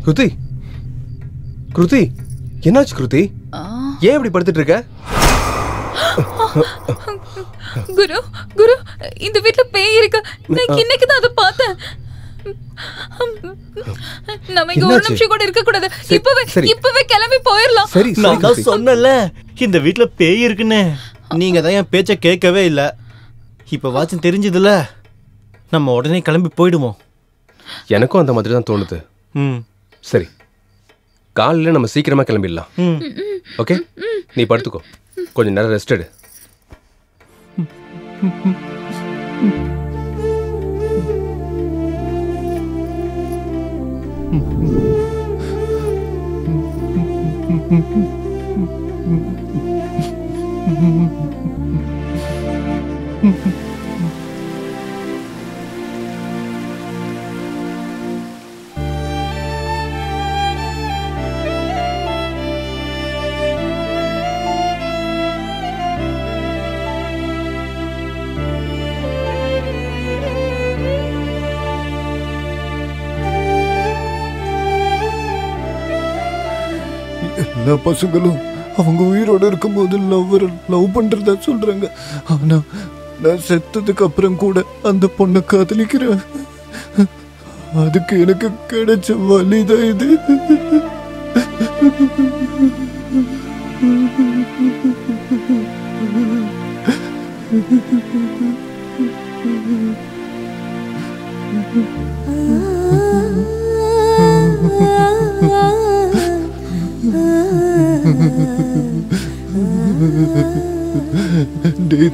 கிருதி, கிருதி, என்னாச்சு கிருதி? ஏன் இப்படி படுத்துட்டு இருக்க? குரு குரு, இந்த வீட்ல பேய் இருக்கு. நான் இன்னைக்கு தான் அதை பார்த்தேன். நம்ம இங்க ஒரு நிமிஷம் கூட இருக்க கூடாது. இப்பவே கிளம்பி போயிடலாம். நான் தான் சொன்னல இந்த வீட்ல பேய் இருக்குன்னு. நீங்க தான் என் பேச்ச கேட்கவே இல்ல. இப்ப வாட்சம் தெரிஞ்சதுல, நம்ம உடனே கிளம்பி போயிடுவோம். எனக்கும் அந்த மாதிரி தான் தோணுது. சரி, காலையில நம்ம சீக்கிரமா கிளம்பிடலாம். ஓகே, நீ படுத்துக்கோ, கொஞ்சம் நேரம் ரெஸ்ட் எடு. எல்லா பசங்களும் அவங்க உயிரோட இருக்கும்போது லவ் பண்றதா சொல்றாங்க. ஆனா நான் செத்ததுக்கு அப்புறம் கூட அந்த பொண்ணை காதலிக்கிறேன். அதுக்கு எனக்கு கிடைச்ச வலிதான் இது.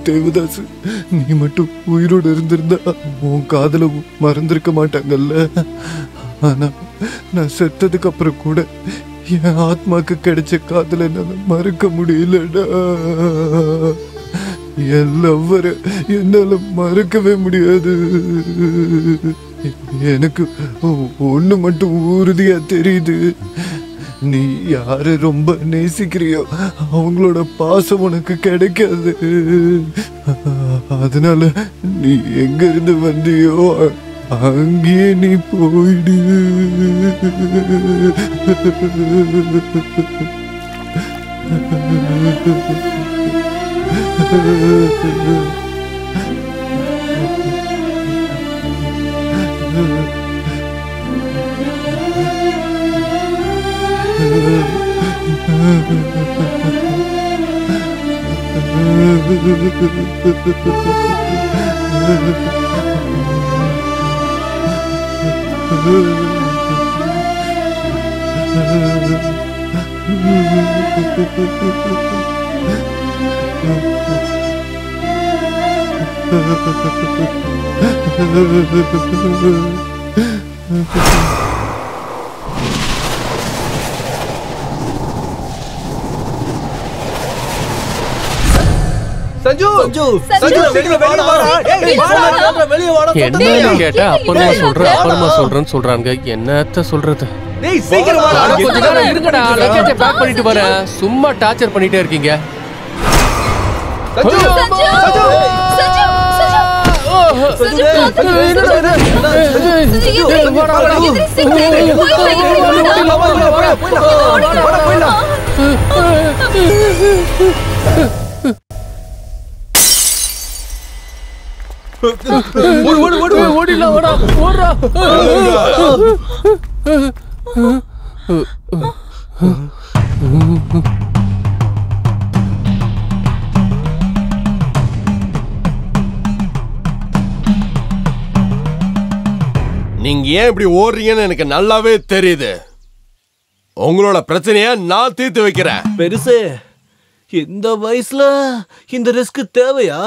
தேவதாஸ், நீ மட்டும் உயிரோடு இருந்திருந்தா உன் காதல மறந்திருக்க மாட்டாங்கல்ல. ஆனா நான் செத்ததுக்கு அப்புறம் கூட என் ஆத்மாக்கு கிடைச்ச காதல என்னால மறக்க முடியலடா. என் லவ்வரை என்னால மறக்கவே முடியாது. எனக்கு ஒண்ணு மட்டும் உறுதியா தெரியுது, நீ யார ரொம்ப நேசிக்கிறியோ அவங்களோட பாசம் உனக்கு கிடைக்காது. அதனால நீ எங்க இருந்து வந்தியோ அங்கேயே நீ போயிடு. சஞ்சு, என்ன கேட்டா அப்புறமா சொல்றேன்னு சொல்றாங்க. என்னத்த சொல்றது? கொஞ்ச நேரம் இருங்கடா, லக்கேஜ பேக் பண்ணிட்டு வரேன். சும்மா டார்ச்சர் பண்ணிட்டே இருக்கீங்க. ஓடிலாம் ஓடா ஓடுறா. நீங்க ஏன் இப்படி ஓடுறீங்கன்னு எனக்கு நல்லாவே தெரியுது. உங்களோட பிரச்சனைய நான் தீர்த்து வைக்கிறேன். பெருசு, இந்த வயசுல இந்த ரிஸ்க் தேவையா?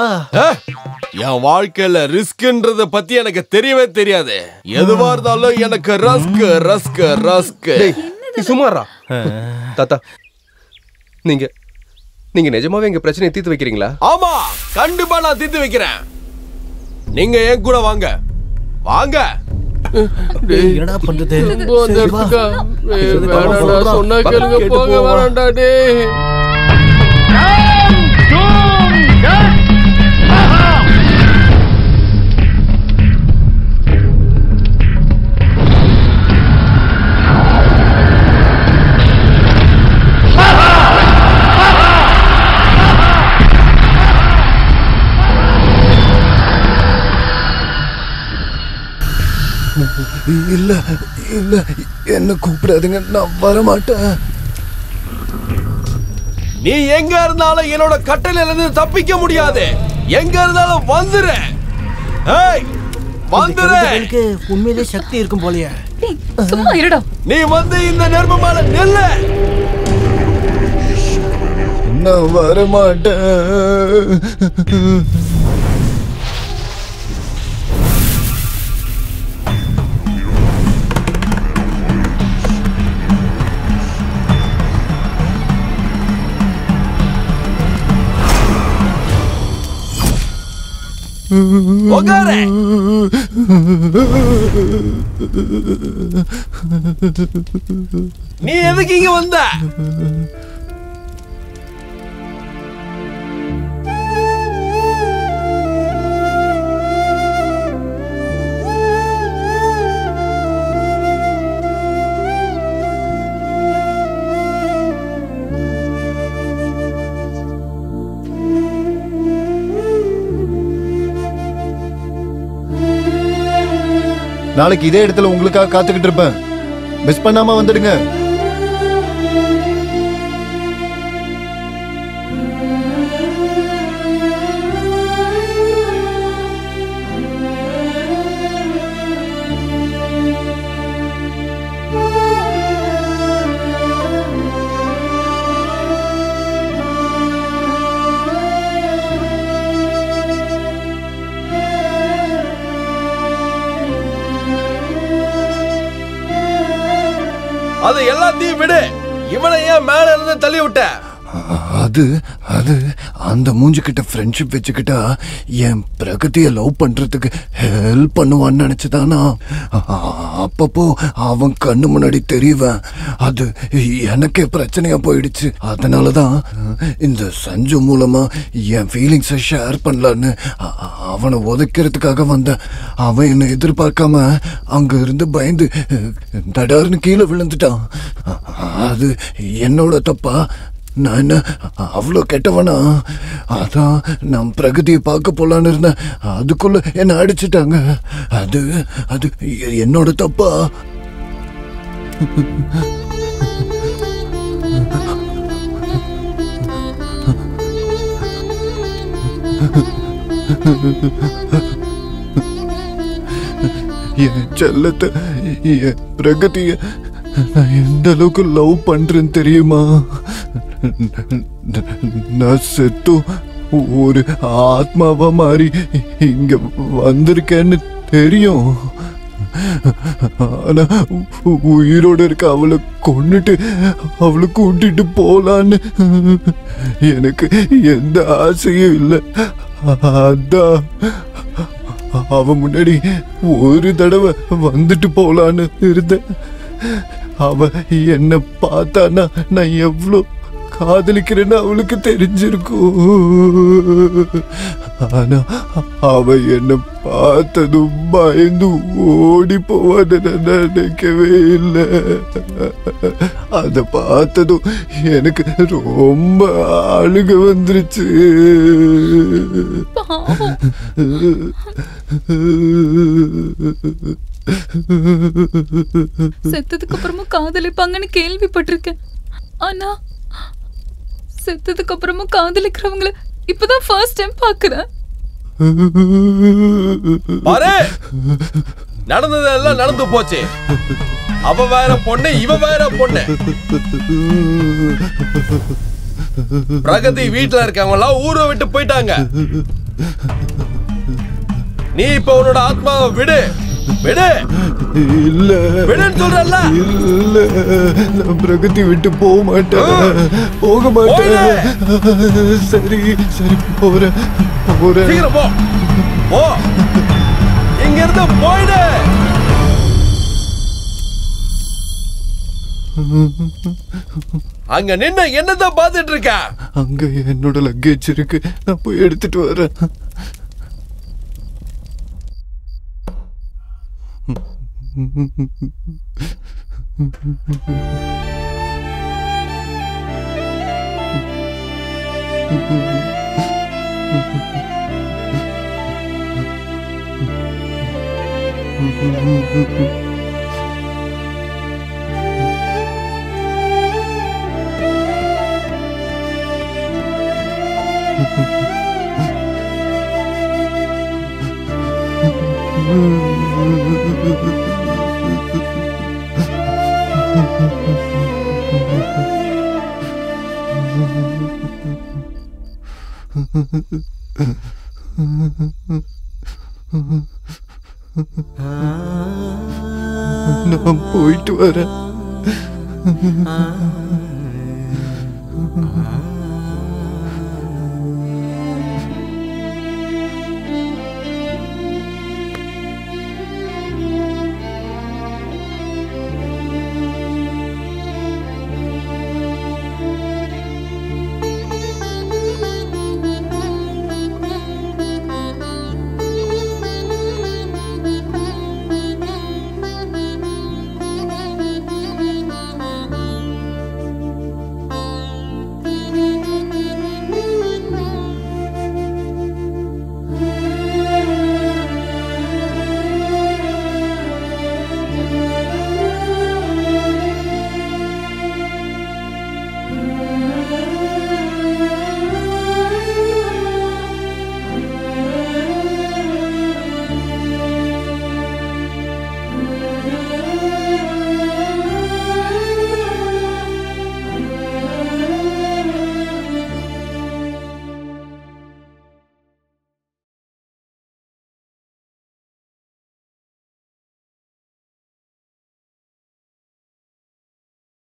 என் வாழ்க்கையில ரிஸ்க்ன்றத பத்தி எனக்கு தெரியவே தெரியாது. எதுவா இருந்தாலும் எனக்கு ரஸ்க் ரஸ்க் ரஸ்க். சுமாரா தாத்தா, நீங்க நீங்க நிஜமாவே எங்க பிரச்சனையை தீர்த்து வைக்கிறீங்களா? ஆமா, கண்டிப்பா நான் தீர்த்து வைக்கிறேன். நீங்க என் கூட வாங்க. வாங்க. என்னடா பண்றது? சொன்னா கேளுங்க, போக வேண்டாம்டா டேய். இல்ல இல்ல, என்ன கூப்பிடாதுங்க, நான் வரமாட்டேன். நீ எங்க இருந்தாலும் என்னோட கட்டளையில இருந்து தப்பிக்க முடியாது. எங்க இருந்தாலும் வந்துரு. ஏய், வந்துரு. உண்மையிலே சக்தி இருக்கும் போலயே. சும்மா இருடா. நீ வந்து இந்த நெருப்பு மேல நில்லு. நான் வரமாட்டேன். நீ எதுக்கு இங்க வந்த? நாளைக்கு இதே இடத்துல உங்களுக்காக காத்துக்கிட்டு இருப்பேன். மிஸ் பண்ணாம வந்துடுங்க. அது எல்லாத்தையும் விடு. இவனை ஏன் மேல இருந்து தள்ளி விட்ட? அது அது அந்த மூஞ்சி கிட்ட ஃப்ரெண்ட்ஷிப் வச்சுக்கிட்டா என் பிரகதியை லவ் பண்றதுக்கு ஹெல்ப் பண்ணுவான்னு நினைச்சுதானா. அப்பப்போ அவன் கண்ணு முன்னாடி தெரியவன். அது எனக்கே பிரச்சனையா போயிடுச்சு. அதனாலதான் இந்த சஞ்சு மூலமா என் ஃபீலிங்ஸை ஷேர் பண்ணலான்னு அவனை உதைக்கிறதுக்காக வந்தேன். அவன் என்னை எதிர்பார்க்காம அங்க இருந்து பயந்து தடார்னு கீழே விழுந்துட்டான். அது என்னோட தப்பா? நான் என்ன அவ்வளோ கெட்டவனா? அதான் நான் பிரகதியை பார்க்க போலான்னு இருந்தேன். அதுக்குள்ள என்ன அடிச்சுட்டாங்க. அது அது என்னோட தப்பா? என் செல்லத்தை, என் பிரகதிய நான் எந்த அளவுக்கு லவ் பண்றேன்னு தெரியுமா? நான் செத்தும் ஒரு ஆத்மாவா மாறி இங்க வந்திருக்கேன்னு தெரியும். ஆனா உயிரோட இருக்க அவளை கொன்னுட்டு அவளை கூட்டிட்டு போலான்னு எனக்கு எந்த ஆசையும் இல்லை. அதான் அவ முன்னாடி ஒரு தடவை வந்துட்டு போலான்னு இருந்தேன். அவ என்ன பார்த்தானா நான் எவ்வளோ காதலிக்கிறேன்னு அவளுக்கு தெரிஞ்சிருக்கும். ஆனா அவ என்ன பார்த்ததும் பயந்து ஓடி போவான்னு நான் நினைக்கவே இல்லை. அத பார்த்ததும் எனக்கு ரொம்ப அழுக வந்துருச்சு. செத்ததுக்கு அப்புறமும் காதலிப்பாங்கன்னு கேள்விப்பட்டிருக்கேன். ஆனா செத்ததுக்கு அப்புறமும் காதலிக்கிறவங்கள இப்பதான் ஃபர்ஸ்ட் டைம் பாக்குறேன். நடந்தது எல்லாம் நடந்து போச்சு. அவ வேற பொண்ணு, இவ வேற பொண்ணு. பிரகதி வீட்டுல இருக்கவங்க எல்லாம் ஊரை விட்டு போயிட்டாங்க. நீ இப்ப உன்னோட ஆத்மாவை விடு. விடு. இல்ல விடுன்னு சொல்றல்ல. இல்ல, நான் பிரகதி விட்டு போக மாட்டேன். போக மாட்டேன். சரி சரி போறேன் போறேன். சீக்கிரம் போ. போ. இங்க இருந்து போயிடு. அங்க நின்னு என்னதான் பாத்துட்டு இருக்க? அங்க என்னோட லக்கேஜ் இருக்கு, நான் போய் எடுத்துட்டு வரேன். நான் போயிட்டு வரேன்.